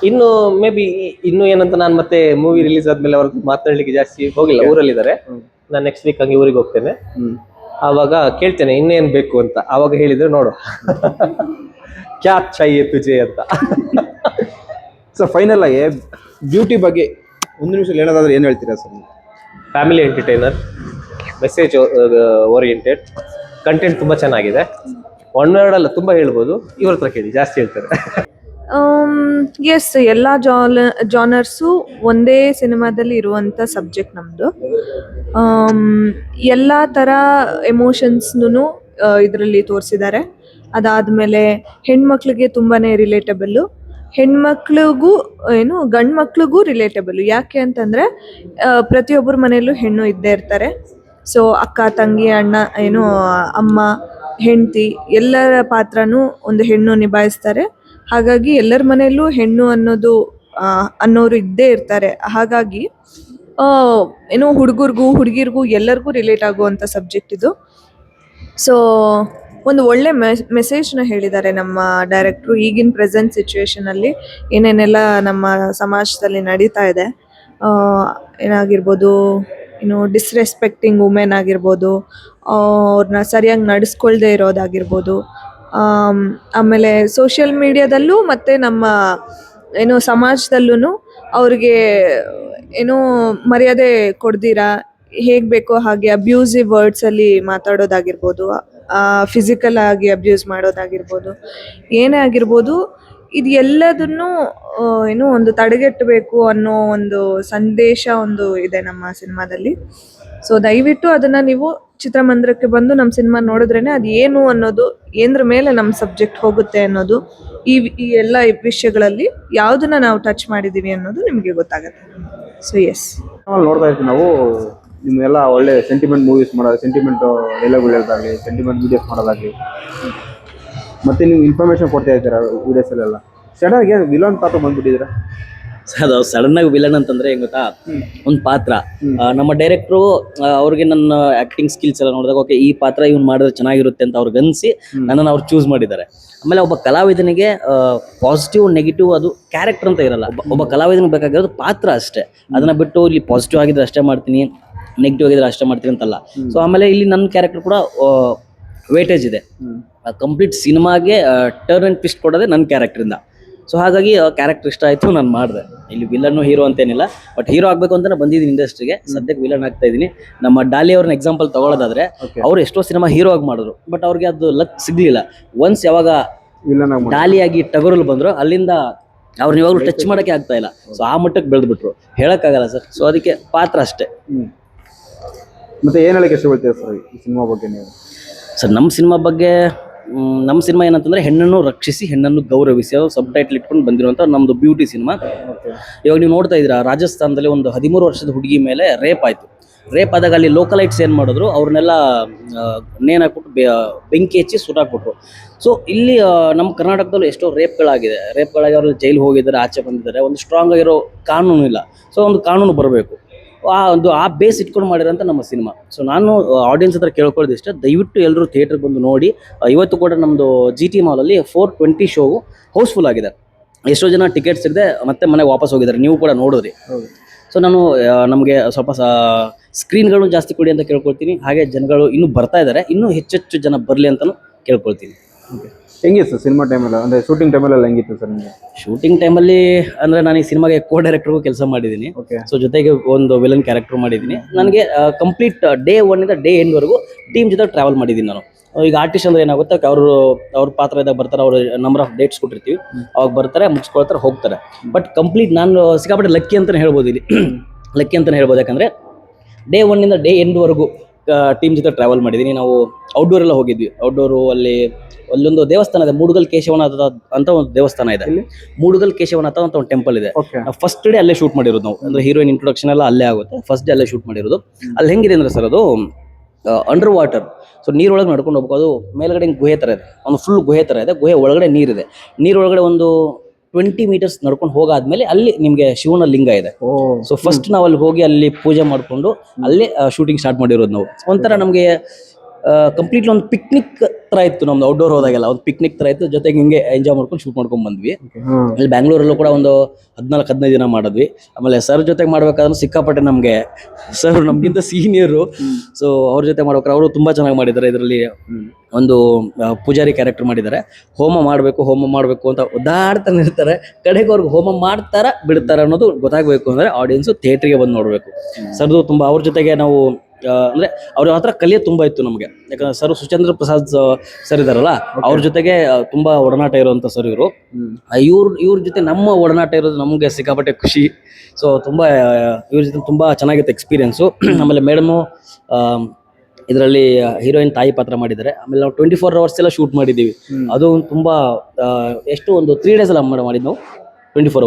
ಇನ್ನು ಮೇ ಬಿ ಇನ್ನು ಏನಂತ ನಾನು ಮತ್ತೆ ಮೂವಿ ರಿಲೀಸ್ ಆದ್ಮೇಲೆ ಅವ್ರಿಗೆ ಮಾತಾಡ್ಲಿಕ್ಕೆ ಜಾಸ್ತಿ ಹೋಗಿಲ್ಲ. ಊರಲ್ಲಿದ್ದಾರೆ, ನಾನು ನೆಕ್ಸ್ಟ್ ವೀಕ್ ಹಂಗೆ ಊರಿಗೆ ಹೋಗ್ತೇನೆ. ಆವಾಗ ಕೇಳ್ತೇನೆ ಇನ್ನೇನ್ ಬೇಕು ಅಂತ. ಆವಾಗ ಹೇಳಿದ್ರೆ ನೋಡು ಕ್ಯಾ ಚಾಹಿಯೆ ತುಜೆ ಅಂತ. ಸೊ ಫೈನಲ್ ಆಗಿ ಬ್ಯೂಟಿ ಬಗ್ಗೆ ಒಂದು ನಿಮಿಷ ಹೇಳೋದಾದ್ರೆ ಏನು ಹೇಳ್ತೀರಾ sir? Family entertainer, message oriented, content ತುಂಬ ಚೆನ್ನಾಗಿದೆ. ಒನ್ ವರ್ಡ್ ಅಲ್ಲ, ತುಂಬ ಹೇಳ್ಬೋದು. ಇವ್ರ ಹತ್ರ ಕೇಳಿ, ಜಾಸ್ತಿ ಹೇಳ್ತಾರೆ. ಎಸ್, ಎಲ್ಲ ಜಾನರ್ಸು ಒಂದೇ ಸಿನಿಮಾದಲ್ಲಿ ಇರುವಂಥ ಸಬ್ಜೆಕ್ಟ್ ನಮ್ಮದು. ಎಲ್ಲ ಥರ ಎಮೋಷನ್ಸ್ನು ಇದರಲ್ಲಿ ತೋರಿಸಿದ್ದಾರೆ. ಅದಾದಮೇಲೆ ಹೆಣ್ಮಕ್ಳಿಗೆ ತುಂಬಾ ರಿಲೇಟಬಲ್ಲು, ಹೆಣ್ಮಕ್ಳಿಗೂ ಗಂಡು ಮಕ್ಳಿಗೂ ರಿಲೇಟಬಲ್ಲು. ಯಾಕೆ ಅಂತಂದರೆ ಪ್ರತಿಯೊಬ್ಬರ ಮನೆಯಲ್ಲೂ ಹೆಣ್ಣು ಇದ್ದೇ ಇರ್ತಾರೆ. ಸೊ ಅಕ್ಕ, ತಂಗಿ, ಅಣ್ಣ, ಅಮ್ಮ, ಹೆಂಡತಿ ಎಲ್ಲರ ಪಾತ್ರನೂ ಒಂದು ಹೆಣ್ಣು ನಿಭಾಯಿಸ್ತಾರೆ. ಹಾಗಾಗಿ ಎಲ್ಲರ ಮನೆಯಲ್ಲೂ ಹೆಣ್ಣು ಅನ್ನೋರು ಇದ್ದೇ ಇರ್ತಾರೆ. ಹಾಗಾಗಿ ಹುಡುಗರಿಗೂ ಹುಡುಗಿರಿಗೂ ಎಲ್ಲರಿಗೂ ರಿಲೇಟ್ ಆಗುವಂಥ ಸಬ್ಜೆಕ್ಟ್ ಇದು. ಸೊ ಒಂದು ಒಳ್ಳೆ ಮೆಸೇಜ್ನ ಹೇಳಿದ್ದಾರೆ ನಮ್ಮ ಡೈರೆಕ್ಟ್ರು. ಈಗಿನ ಪ್ರೆಸೆಂಟ್ ಸಿಚುವೇಶನಲ್ಲಿ ಏನೇನೆಲ್ಲ ನಮ್ಮ ಸಮಾಜದಲ್ಲಿ ನಡೀತಾ ಇದೆ, ಏನಾಗಿರ್ಬೋದು, ಡಿಸ್ರೆಸ್ಪೆಕ್ಟಿಂಗ್ ವುಮೆನ್ ಆಗಿರ್ಬೋದು, ಅವ್ರನ್ನ ಸರಿಯಾಗಿ ನಡೆಸ್ಕೊಳ್ದೇ ಇರೋದಾಗಿರ್ಬೋದು, ಆಮೇಲೆ ಸೋಷಿಯಲ್ ಮೀಡಿಯಾದಲ್ಲೂ ಮತ್ತು ನಮ್ಮ ಸಮಾಜದಲ್ಲೂ ಅವ್ರಿಗೆ ಮರ್ಯಾದೆ ಕೊಡ್ದಿರಾ ಹೇಗೆ ಬೇಕೋ ಹಾಗೆ ಅಬ್ಯೂಸಿವ್ ವರ್ಡ್ಸಲ್ಲಿ ಮಾತಾಡೋದಾಗಿರ್ಬೋದು, ಫಿಸಿಕಲ್ ಆಗಿ ಅಬ್ಯೂಸ್ ಮಾಡೋದಾಗಿರ್ಬೋದು, ಏನೇ ಆಗಿರ್ಬೋದು, ಇದು ಎಲ್ಲದನ್ನು ಒಂದು ತಡೆಗಟ್ಟಬೇಕು ಅನ್ನೋ ಒಂದು ಸಂದೇಶ ಇದೆ ನಮ್ಮ ಸಿನಿಮಾದಲ್ಲಿ. ಸೊ ದಯವಿಟ್ಟು ಅದನ್ನು ನೀವು ಚಿತ್ರಮಂದಿರಕ್ಕೆ ಬಂದು ನಮ್ಮ ಸಿನಿಮಾ ನೋಡಿದ್ರೇ ಅದು ಏನು ಅನ್ನೋದು, ಏನರ ಮೇಲೆ ನಮ್ಮ ಸಬ್ಜೆಕ್ಟ್ ಹೋಗುತ್ತೆ ಅನ್ನೋದು, ಈ ಎಲ್ಲ ವಿಷಯಗಳಲ್ಲಿ ಯಾವುದನ್ನ ನಾವು ಟಚ್ ಮಾಡಿದ್ದೀವಿ ಅನ್ನೋದು ನಿಮಗೆ ಗೊತ್ತಾಗುತ್ತೆ. ಸೊ ಎಸ್, ನೋಡ್ತಾ ಇರ್ತೀವಿ ನಾವು ನಿಮ್ಮೆಲ್ಲ ಒಳ್ಳೆ ಸೆಂಟಿಮೆಂಟ್ ಮೂವೀಸ್ ಮಾಡೋದು, ಸೆಂಟಿಮೆಂಟ್ ಡೈಲಾಗ್ಗಳು ಹೇಳೋದಾಗಲಿ, ಸೆಂಟಿಮೆಂಟ್ ವೀಡಿಯೋಸ್ ಮಾಡೋದಾಗಲಿ, ಮತ್ತೆ ನೀವು ಇನ್ಫಾರ್ಮೇಶನ್ ಕೊಡ್ತಾ ಇರ್ತೀರ ವೀಡಿಯೋಸಲ್ಲೆಲ್ಲ. ಸಡನ್ನಾಗಿ ವಿಲನ್ ಪಾತ್ರ ಬಂದ್ಬಿಟ್ಟಿದ್ದೀರಾ? ಅದು ಸಡನ್ ಆಗಿ ವಿಲನ್ ಅಂತಂದ್ರೆ ಹೆಂಗ್ ಗೊತ್ತಾ, ಒಂದು ಪಾತ್ರ ನಮ್ಮ ಡೈರೆಕ್ಟ್ರು ಅವ್ರಿಗೆ ನನ್ನ ಆಕ್ಟಿಂಗ್ ಸ್ಕಿಲ್ಸ್ ಎಲ್ಲ ನೋಡಿದಾಗ ಓಕೆ ಈ ಪಾತ್ರ ಇವ್ನು ಮಾಡಿದ್ರೆ ಚೆನ್ನಾಗಿರುತ್ತೆ ಅಂತ ಅವ್ರಿಗೆ ಅನಿಸಿ ನನ್ನನ್ನು ಅವ್ರು ಚೂಸ್ ಮಾಡಿದ್ದಾರೆ. ಆಮೇಲೆ ಒಬ್ಬ ಕಲಾವಿದನಿಗೆ ಪಾಸಿಟಿವ್ ನೆಗೆಟಿವ್ ಅದು ಕ್ಯಾರೆಕ್ಟರ್ ಅಂತ ಇರಲ್ಲ. ಒಬ್ಬ ಕಲಾವಿದನಿಗೆ ಬೇಕಾಗಿರೋದು ಪಾತ್ರ ಅಷ್ಟೇ. ಅದನ್ನ ಬಿಟ್ಟು ಇಲ್ಲಿ ಪಾಸಿಟಿವ್ ಆಗಿದ್ರೆ ಅಷ್ಟೇ ಮಾಡ್ತೀನಿ, ನೆಗೆಟಿವ್ ಆಗಿದ್ರೆ ಅಷ್ಟೇ ಮಾಡ್ತೀನಿ ಅಂತಲ್ಲ. ಸೊ ಆಮೇಲೆ ಇಲ್ಲಿ ನನ್ನ ಕ್ಯಾರೆಕ್ಟರ್ ಕೂಡ ವೇಟೇಜ್ ಇದೆ. ಕಂಪ್ಲೀಟ್ ಸಿನಿಮಾಗೆ ಟರ್ನ್ ಆ್ಯಂಡ್ ಟ್ವಿಸ್ಟ್ ಕೊಡೋದೇ ನನ್ನ ಕ್ಯಾರೆಕ್ಟ್ರಿಂದ. ಸೊ ಹಾಗಾಗಿ ಕ್ಯಾರೆಕ್ಟರ್ ಇಷ್ಟ ಆಯಿತು, ನಾನು ಮಾಡಿದೆ. ಇಲ್ಲಿ ವಿಲನ್ನು ಹೀರೋ ಅಂತೇನಿಲ್ಲ, ಬಟ್ ಹೀರೋ ಆಗಬೇಕು ಅಂತಲೇ ಬಂದಿದ್ದೀನಿ ಇಂಡಸ್ಟ್ರಿಗೆ. ಸದ್ಯಕ್ಕೆ ವಿಲನ್ ಆಗ್ತಾ ಇದ್ದೀನಿ. ನಮ್ಮ ಡಾಲಿ ಅವ್ರನ್ನ ಎಕ್ಸಾಂಪಲ್ ತಗೊಳ್ಳೋದಾದ್ರೆ, ಅವ್ರು ಎಷ್ಟೋ ಸಿನಿಮಾ ಹೀರೋ ಆಗಿ ಮಾಡಿದ್ರು, ಬಟ್ ಅವ್ರಿಗೆ ಅದು ಲಕ್ ಸಿಗಲಿಲ್ಲ. ಒನ್ಸ್ ಯಾವಾಗ ಡಾಲಿಯಾಗಿ ಟಗರಲ್ಲಿ ಬಂದ್ರು, ಅಲ್ಲಿಂದ ಅವ್ರನ್ನ ಇವಾಗಲೂ ಟಚ್ ಮಾಡೋಕ್ಕೆ ಆಗ್ತಾ ಇಲ್ಲ. ಸೊ ಆ ಮಟ್ಟಕ್ಕೆ ಬೆಳೆದ್ಬಿಟ್ರು, ಹೇಳೋಕ್ಕಾಗಲ್ಲ ಸರ್. ಸೊ ಅದಕ್ಕೆ ಪಾತ್ರ ಅಷ್ಟೇ. ಮತ್ತೆ ಏನು ಹೇಳಕ್ಕೆ ಇಷ್ಟಪಡ್ತೀರಾ ಸರ್ ಈ ಸಿನಿಮಾ ಬಗ್ಗೆ ನೀವು? ಸರ್ ನಮ್ಮ ಸಿನಿಮಾ ಏನಂತಂದ್ರೆ, ಹೆಣ್ಣನ್ನು ರಕ್ಷಿಸಿ ಹೆಣ್ಣನ್ನು ಗೌರವಿಸಿ, ಅದು ಸಬ್ ಟೈಟ್ಲ್ ಇಟ್ಕೊಂಡು ಬಂದಿರುವಂಥ ನಮ್ಮದು ಬ್ಯೂಟಿ ಸಿನಿಮಾ. ಇವಾಗ ನೀವು ನೋಡ್ತಾ ಇದ್ದೀರಾ, ರಾಜಸ್ಥಾನದಲ್ಲಿ ಒಂದು 13 ವರ್ಷದ ಹುಡುಗಿ ಮೇಲೆ ರೇಪ್ ಆಯಿತು. ರೇಪ್ ಆದಾಗ ಅಲ್ಲಿ ಲೋಕಲೈಟ್ಸ್ ಏನು ಮಾಡಿದ್ರು, ಅವ್ರನ್ನೆಲ್ಲ ನೇಣು ಹಾಕ್ಬಿಟ್ಟು ಬೆಂಕಿ ಹಚ್ಚಿ ಸುಟ್ಟಾಕ್ಬಿಟ್ರು. ಸೊ ಇಲ್ಲಿ ನಮ್ಮ ಕರ್ನಾಟಕದಲ್ಲೂ ಎಷ್ಟೋ ರೇಪ್ಗಳಾಗಿ ಅವ್ರಲ್ಲಿ ಜೈಲು ಹೋಗಿದ್ದಾರೆ, ಆಚೆ ಬಂದಿದ್ದಾರೆ. ಒಂದು ಸ್ಟ್ರಾಂಗ್ ಆಗಿರೋ ಕಾನೂನು ಇಲ್ಲ. ಸೊ ಒಂದು ಕಾನೂನು ಬರಬೇಕು. ಆ ಬೇಸ್ ಇಟ್ಕೊಂಡು ಮಾಡಿರೋಂಥ ನಮ್ಮ ಸಿನಿಮಾ. ಸೊ ನಾನು ಆಡಿಯನ್ಸ್ ಹತ್ರ ಕೇಳ್ಕೊಳ್ಳೋದು ಇಷ್ಟ, ದಯವಿಟ್ಟು ಎಲ್ಲರೂ ಥಿಯೇಟ್ರಿಗೆ ಬಂದು ನೋಡಿ. ಇವತ್ತು ಕೂಡ ನಮ್ಮದು GT ಮಾಲಲ್ಲಿ 420 ಶೋವು ಹೌಸ್ಫುಲ್ ಆಗಿದೆ. ಎಷ್ಟೋ ಜನ ಟಿಕೆಟ್ ಸಿಗದೆ ಮತ್ತೆ ಮನೆಗೆ ವಾಪಸ್ ಹೋಗಿದ್ದಾರೆ, ನೀವು ಕೂಡ ನೋಡಿದ್ರಿ. ಸೊ ನಾನು ನಮಗೆ ಸ್ವಲ್ಪ ಸ್ಕ್ರೀನ್ಗಳು ಜಾಸ್ತಿ ಕೊಡಿ ಅಂತ ಕೇಳ್ಕೊಳ್ತೀನಿ. ಹಾಗೆ ಜನಗಳು ಇನ್ನೂ ಬರ್ತಾ ಇದ್ದಾರೆ, ಇನ್ನೂ ಹೆಚ್ಚೆಚ್ಚು ಜನ ಬರಲಿ ಅಂತಲೂ ಕೇಳ್ಕೊಳ್ತೀನಿ. ಹೆಂಗಿತ್ತು ಸರ್ ಸಿನಿಮಾ ಟೈಮಲ್ಲಿ, ಅಂದರೆ ಶೂಟಿಂಗ್ ಟೈಮಲ್ಲೆಲ್ಲ ಹೆಂಗಿತ್ತು ಸರ್ ನಿಮಗೆ? ಶೂಟಿಂಗ್ ಟೈಮಲ್ಲಿ ಅಂದರೆ ನಾನು ಈ ಸಿನಿಮಾಗೆ ಡೈರೆಕ್ಟರ್ಗೂ ಕೆಲಸ ಮಾಡಿದ್ದೀನಿ. ಸೊ ಜೊತೆಗೆ ಒಂದು ವಿಲನ್ ಕ್ಯಾರೆಕ್ಟರ್ ಮಾಡಿದ್ದೀನಿ. ನನಗೆ ಕಂಪ್ಲೀಟ್ ಡೇ 1 ಇಂದ ಡೇ ಎಂಡ್ ವರೆಗೂ ಟೀಮ್ ಜೊತೆ ಟ್ರಾವೆಲ್ ಮಾಡಿದ್ದೀನಿ ನಾನು. ಈಗ ಆರ್ಟಿಸ್ಟ್ ಅಂದ್ರೆ ಏನಾಗುತ್ತೆ, ಅವ್ರ ಪಾತ್ರ ಇದ್ದಾಗ ಬರ್ತಾರೆ, ಅವ್ರು ನಂಬರ್ ಆಫ್ ಡೇಟ್ಸ್ ಕೊಟ್ಟಿರ್ತೀವಿ, ಅವಾಗ ಬರ್ತಾರೆ, ಮುಗಿಸ್ಕೊಳ್ತಾರೆ, ಹೋಗ್ತಾರೆ. ಬಟ್ ಕಂಪ್ಲೀಟ್ ನಾನು ಸಿಕ್ಕಾಪಟ್ಟೆ ಲಕ್ಕಿ ಅಂತಲೇ ಹೇಳ್ಬೋದು ಇಲ್ಲಿ. ಲಕ್ಕಿ ಅಂತಲೇ ಹೇಳ್ಬೋದು, ಯಾಕಂದರೆ ಡೇ 1 ಇಂದ ಡೇ ಎಂಡ್ವರೆಗೂ ಟೀಮ್ ಜೊತೆ ಟ್ರಾವೆಲ್ ಮಾಡಿದ್ದೀನಿ. ನಾವು ಔಟ್ಡೋರ್ ಎಲ್ಲ ಹೋಗಿದ್ವಿ. ಔಟ್ಡೋರು ಅಲ್ಲೊಂದು ದೇವಸ್ಥಾನ ಇದೆ, ಮೂಡುಗಲ್ ಕೇಶವನಾಥ ಅಂತ ಒಂದು ದೇವಸ್ಥಾನ ಇದೆ. ಮೂಡುಗಲ್ ಕೇಶವನಾಥ ಅಂತ ಒಂದು ಟೆಂಪಲ್ ಇದೆ. ಫಸ್ಟ್ ಡೇ ಅಲ್ಲೇ ಶೂಟ್ ಮಾಡಿರೋದು ನಾವು, ಅಂದ್ರೆ ಹೀರೋಯಿನ್ ಇಂಟ್ರೊಡಕ್ಷನ್ ಎಲ್ಲ ಅಲ್ಲೇ ಆಗುತ್ತೆ. ಫಸ್ಟ್ ಡೇ ಅಲ್ಲೇ ಶೂಟ್ ಮಾಡಿರೋದು. ಅಲ್ಲಿ ಹೆಂಗಿದೆ ಅಂದ್ರೆ ಸರ್, ಅದು ಅಂಡರ್ ವಾಟರ್. ಸೊ ನೀರೊಳಗೆ ನಡ್ಕೊಂಡು ಹೋಗ್ಬೇಕು. ಅದು ಮೇಲ್ಗಡೆ ಗುಹೆ ಥರ ಇದೆ, ಒಂದು ಫುಲ್ ಗುಹೆ ಥರ ಇದೆ. ಗುಹೆ ಒಳಗಡೆ ನೀರಿದೆ. ನೀರೊಳಗಡೆ ಒಂದು 20 ಮೀಟರ್ಸ್ ನಡ್ಕೊಂಡು ಹೋಗಾದ್ಮೇಲೆ ಅಲ್ಲಿ ನಿಮಗೆ ಶಿವನ ಲಿಂಗ ಇದೆ. ಸೊ ಫಸ್ಟ್ ನಾವು ಅಲ್ಲಿ ಹೋಗಿ ಅಲ್ಲಿ ಪೂಜೆ ಮಾಡಿಕೊಂಡು ಅಲ್ಲೇ ಶೂಟಿಂಗ್ ಸ್ಟಾರ್ಟ್ ಮಾಡಿರೋದು ನಾವು. ಒಂಥರ ನಮಗೆ ಕಂಪ್ಲೀಟ್ಲಿ ಒಂದು ಪಿಕ್ನಿಕ್ ಥರ ಇತ್ತು ನಮ್ದು. ಔಟ್ಡೋರ್ ಹೋದಾಗೆಲ್ಲ ಒಂದು ಪಿಕ್ನಿಕ್ ಥರ ಇತ್ತು. ಜೊತೆಗೆ ಹಿಂಗೆ ಎಂಜಾಯ್ ಮಾಡ್ಕೊಂಡು ಶೂಟ್ ಮಾಡ್ಕೊಂಡು ಬಂದ್ವಿ. ಅಲ್ಲಿ ಬ್ಯಾಂಗ್ಳೂರಲ್ಲೂ ಕೂಡ ಒಂದು 14-15 ದಿನ ಮಾಡಿದ್ವಿ. ಆಮೇಲೆ ಸರ್ ಜೊತೆಗೆ ಮಾಡ್ಬೇಕಾದ್ರೆ ಸಿಕ್ಕಾಪಟ್ಟೆ ನಮಗೆ, ಸರ್ ನಮಗಿಂತ ಸೀನಿಯರು. ಸೊ ಅವ್ರ ಜೊತೆ ಮಾಡ್ಬೇಕಾದ್ರೆ ಅವರು ತುಂಬ ಚೆನ್ನಾಗಿ ಮಾಡಿದ್ದಾರೆ. ಇದರಲ್ಲಿ ಒಂದು ಪೂಜಾರಿ ಕ್ಯಾರೆಕ್ಟರ್ ಮಾಡಿದ್ದಾರೆ. ಹೋಮ ಮಾಡಬೇಕು ಅಂತ ಒದ್ದಾಡ್ತಾನೆ ಇರ್ತಾರೆ. ಕಡೆಗೆ ಅವ್ರಿಗೆ ಹೋಮ ಮಾಡ್ತಾರ ಬಿಡ್ತಾರ ಅನ್ನೋದು ಗೊತ್ತಾಗಬೇಕು ಅಂದರೆ ಆಡಿಯನ್ಸು ಥಿಯೇಟ್ರಿಗೆ ಬಂದು ನೋಡಬೇಕು. ಸರ್ದು ತುಂಬ ಅವ್ರ ಜೊತೆಗೆ ನಾವು ಅಂದರೆ ಅವ್ರ ಹತ್ರ ಕಲಿಯೋದು ತುಂಬ ಇತ್ತು ನಮಗೆ. ಯಾಕಂದ್ರೆ ಸರ್ ಸುಚೇಂದ್ರ ಪ್ರಸಾದ್ ಸರ್ ಇದಾರಲ್ಲ, ಅವ್ರ ಜೊತೆಗೆ ತುಂಬ ಒಡನಾಟ ಇರುವಂಥ ಸರ್ ಇವರು. ಇವ್ರ ಜೊತೆ ನಮ್ಮ ಒಡನಾಟ ಇರೋದು ನಮಗೆ ಸಿಕ್ಕಾಪಟ್ಟೆ ಖುಷಿ. ಸೊ ತುಂಬ ಇವ್ರ ಜೊತೆ ತುಂಬ ಚೆನ್ನಾಗಿತ್ತು ಎಕ್ಸ್ಪೀರಿಯನ್ಸು. ಆಮೇಲೆ ಮೇಡಮು ಇದರಲ್ಲಿ ಹೀರೋಯಿನ್ ತಾಯಿ ಪಾತ್ರ ಮಾಡಿದ್ದಾರೆ. ಆಮೇಲೆ ನಾವು 24 hours ಎಲ್ಲ ಶೂಟ್ ಮಾಡಿದ್ದೀವಿ. ಅದು ತುಂಬ ಎಷ್ಟು ಒಂದು 3 days ಎಲ್ಲ ಮಾಡಿದ್ದು ನಾವು. 24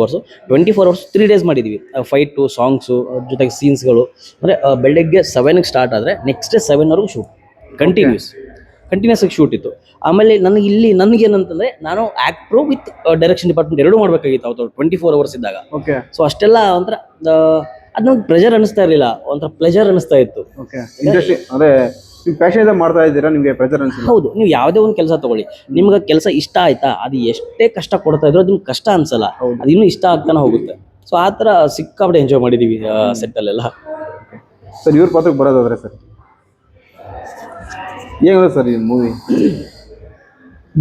hours 3 days ಮಾಡಿದ್ದೀವಿ. ಫೈಟು, ಸಾಂಗ್ಸು, ಜೊತೆಗೆ ಸೀನ್ಸ್ಗಳು. ಅಂದರೆ ಬೆಳಗ್ಗೆ 7ಗೆ ಸ್ಟಾರ್ಟ್ ಆದರೆ ನೆಕ್ಸ್ಟ್ ಡೇ 7ವರೆಗೂ ಶೂಟ್, ಕಂಟಿನ್ಯೂಸ್ ಆಗಿ ಶೂಟ್ ಇತ್ತು. ಆಮೇಲೆ ನನಗೇನಂತಂದರೆ, ನಾನು ಆ್ಯಕ್ಟ್ರು ವಿತ್ ಡೈರೆಕ್ಷನ್ ಡಿಪಾರ್ಟ್ಮೆಂಟ್ ಎರಡೂ ಮಾಡಬೇಕಾಗಿತ್ತು ಅವತ್ತು 24 hours ಇದ್ದಾಗ. ಸೊ ಅಷ್ಟೆಲ್ಲ ಒಂಥರ ಅದು ನಮ್ಗೆ ಪ್ರೆಷರ್ ಅನ್ನಿಸ್ತಾ ಇರಲಿಲ್ಲ, ಒಂಥರ ಪ್ಲೆಜರ್ ಅನ್ನಿಸ್ತಾ ಇತ್ತು. ನೀವು ಪ್ಯಾಷನ್ ಮಾಡ್ತಾ ಇದ್ದೀರಾ, ನಿಮಗೆ ಪ್ರೆಷರ್ ಅನ್ಸಿಲ್ಲ? ಹೌದು. ನೀವು ಯಾವುದೇ ಒಂದು ಕೆಲಸ ತಗೊಳ್ಳಿ, ನಿಮ್ಗೆ ಕೆಲಸ ಇಷ್ಟ ಆಯ್ತಾ, ಅದು ಎಷ್ಟೇ ಕಷ್ಟ ಕೊಡ್ತಾ ಇದ್ರು ಅದು ನಿಮ್ಗೆ ಕಷ್ಟ ಅನ್ಸಲ್ಲ, ಅದು ಇನ್ನೂ ಇಷ್ಟ ಆಗ್ತಾನೆ ಹೋಗುತ್ತೆ. ಸೊ ಆ ಥರ ಸಿಕ್ಕಾಪಟ್ಟೆ ಎಂಜಾಯ್ ಮಾಡಿದ್ದೀವಿ ಸೆಟ್ಟಲ್ಲೆಲ್ಲ. ಸರ್ ಇವ್ರ ಪಾತ್ರಕ್ಕೆ ಬರೋದಾದ್ರೆ ಸರ್ ಏನು ಸರ್ ಈ ಮೂವಿ?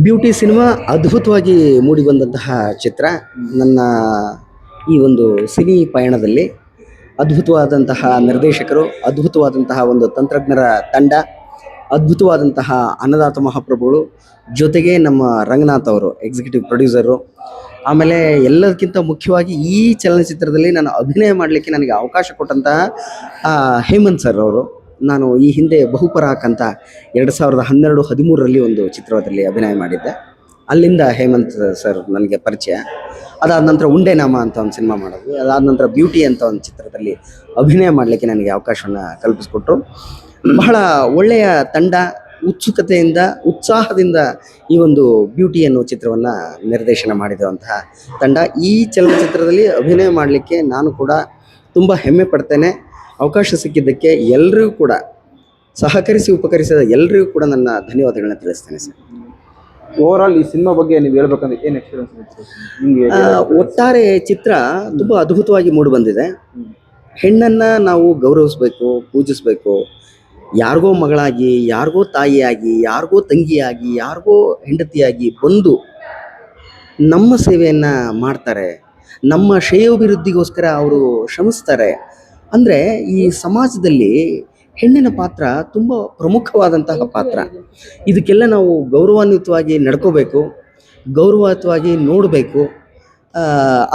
ಬ್ಯೂಟಿ ಸಿನಿಮಾ ಅದ್ಭುತವಾಗಿ ಮೂಡಿ ಬಂದಂತಹ ಚಿತ್ರ. ನನ್ನ ಈ ಒಂದು ಸಿನಿ ಪಯಣದಲ್ಲಿ ಅದ್ಭುತವಾದಂತಹ ನಿರ್ದೇಶಕರು, ಅದ್ಭುತವಾದಂತಹ ಒಂದು ತಂತ್ರಜ್ಞರ ತಂಡ, ಅದ್ಭುತವಾದಂತಹ ಅನ್ನದಾತ ಮಹಾಪ್ರಭುಗಳು, ಜೊತೆಗೆ ನಮ್ಮ ರಂಗನಾಥ್ ಅವರು ಎಕ್ಸಿಕ್ಯೂಟಿವ್ ಪ್ರೊಡ್ಯೂಸರು. ಆಮೇಲೆ ಎಲ್ಲದಕ್ಕಿಂತ ಮುಖ್ಯವಾಗಿ ಈ ಚಲನಚಿತ್ರದಲ್ಲಿ ನಾನು ಅಭಿನಯ ಮಾಡಲಿಕ್ಕೆ ನನಗೆ ಅವಕಾಶ ಕೊಟ್ಟಂತಹ ಹೇಮಂತ್ ಸರ್ ಅವರು. ನಾನು ಈ ಹಿಂದೆ ಬಹುಪರಾಕ್ ಅಂತ 2012-13ರಲ್ಲಿ ಒಂದು ಚಿತ್ರದಲ್ಲಿ ಅಭಿನಯ ಮಾಡಿದ್ದೆ. ಅಲ್ಲಿಂದ ಹೇಮಂತ್ ಸರ್ ನನಗೆ ಪರಿಚಯ. ಅದಾದ ನಂತರ ಉಂಡೆನಾಮ ಅಂತ ಒಂದು ಸಿನಿಮಾ ಮಾಡಿದ್ವಿ. ಅದಾದ ನಂತರ ಬ್ಯೂಟಿ ಅಂತ ಒಂದು ಚಿತ್ರದಲ್ಲಿ ಅಭಿನಯ ಮಾಡಲಿಕ್ಕೆ ನನಗೆ ಅವಕಾಶವನ್ನು ಕಲ್ಪಿಸ್ಕೊಟ್ರು. ಬಹಳ ಒಳ್ಳೆಯ ತಂಡ, ಉತ್ಸುಕತೆಯಿಂದ, ಉತ್ಸಾಹದಿಂದ ಈ ಒಂದು ಬ್ಯೂಟಿ ಅನ್ನೋ ಚಿತ್ರವನ್ನು ನಿರ್ದೇಶನ ಮಾಡಿರುವಂತಹ ತಂಡ. ಈ ಚಲನಚಿತ್ರದಲ್ಲಿ ಅಭಿನಯ ಮಾಡಲಿಕ್ಕೆ ನಾನು ಕೂಡ ತುಂಬ ಹೆಮ್ಮೆ ಪಡ್ತೇನೆ. ಅವಕಾಶ ಸಿಕ್ಕಿದ್ದಕ್ಕೆ ಎಲ್ಲರಿಗೂ ಕೂಡ ಸಹಕರಿಸಿ ಉಪಕರಿಸಿದ ಎಲ್ಲರಿಗೂ ಕೂಡ ನನ್ನ ಧನ್ಯವಾದಗಳನ್ನ ತಿಳಿಸ್ತೇನೆ ಸರ್. ಓವರಾಲ್ ಈ ಸಿನಿಮಾ ಬಗ್ಗೆ ನೀವು ಹೇಳ್ಬೇಕಂದ್ರೆ ಏನು ಎಕ್ಸ್ಪೀರಿಯನ್ಸ್ ನಿಮಗೆ? ಒಟ್ಟಾರೆ ಚಿತ್ರ ತುಂಬ ಅದ್ಭುತವಾಗಿ ಮೂಡಿ ಬಂದಿದೆ. ಹೆಣ್ಣನ್ನು ನಾವು ಗೌರವಿಸ್ಬೇಕು, ಪೂಜಿಸಬೇಕು. ಯಾರಿಗೋ ಮಗಳಾಗಿ, ಯಾರಿಗೋ ತಾಯಿಯಾಗಿ, ಯಾರಿಗೋ ತಂಗಿಯಾಗಿ, ಯಾರಿಗೋ ಹೆಂಡತಿಯಾಗಿ ಬಂದು ನಮ್ಮ ಸೇವೆಯನ್ನು ಮಾಡ್ತಾರೆ, ನಮ್ಮ ಶ್ರೇಯೋಭಿವೃದ್ಧಿಗೋಸ್ಕರ ಅವರು ಶ್ರಮಿಸ್ತಾರೆ. ಅಂದರೆ ಈ ಸಮಾಜದಲ್ಲಿ ಹೆಣ್ಣಿನ ಪಾತ್ರ ತುಂಬ ಪ್ರಮುಖವಾದಂತಹ ಪಾತ್ರ. ಇದಕ್ಕೆಲ್ಲ ನಾವು ಗೌರವಾನ್ವಿತವಾಗಿ ನಡ್ಕೋಬೇಕು, ಗೌರವಯುತವಾಗಿ ನೋಡಬೇಕು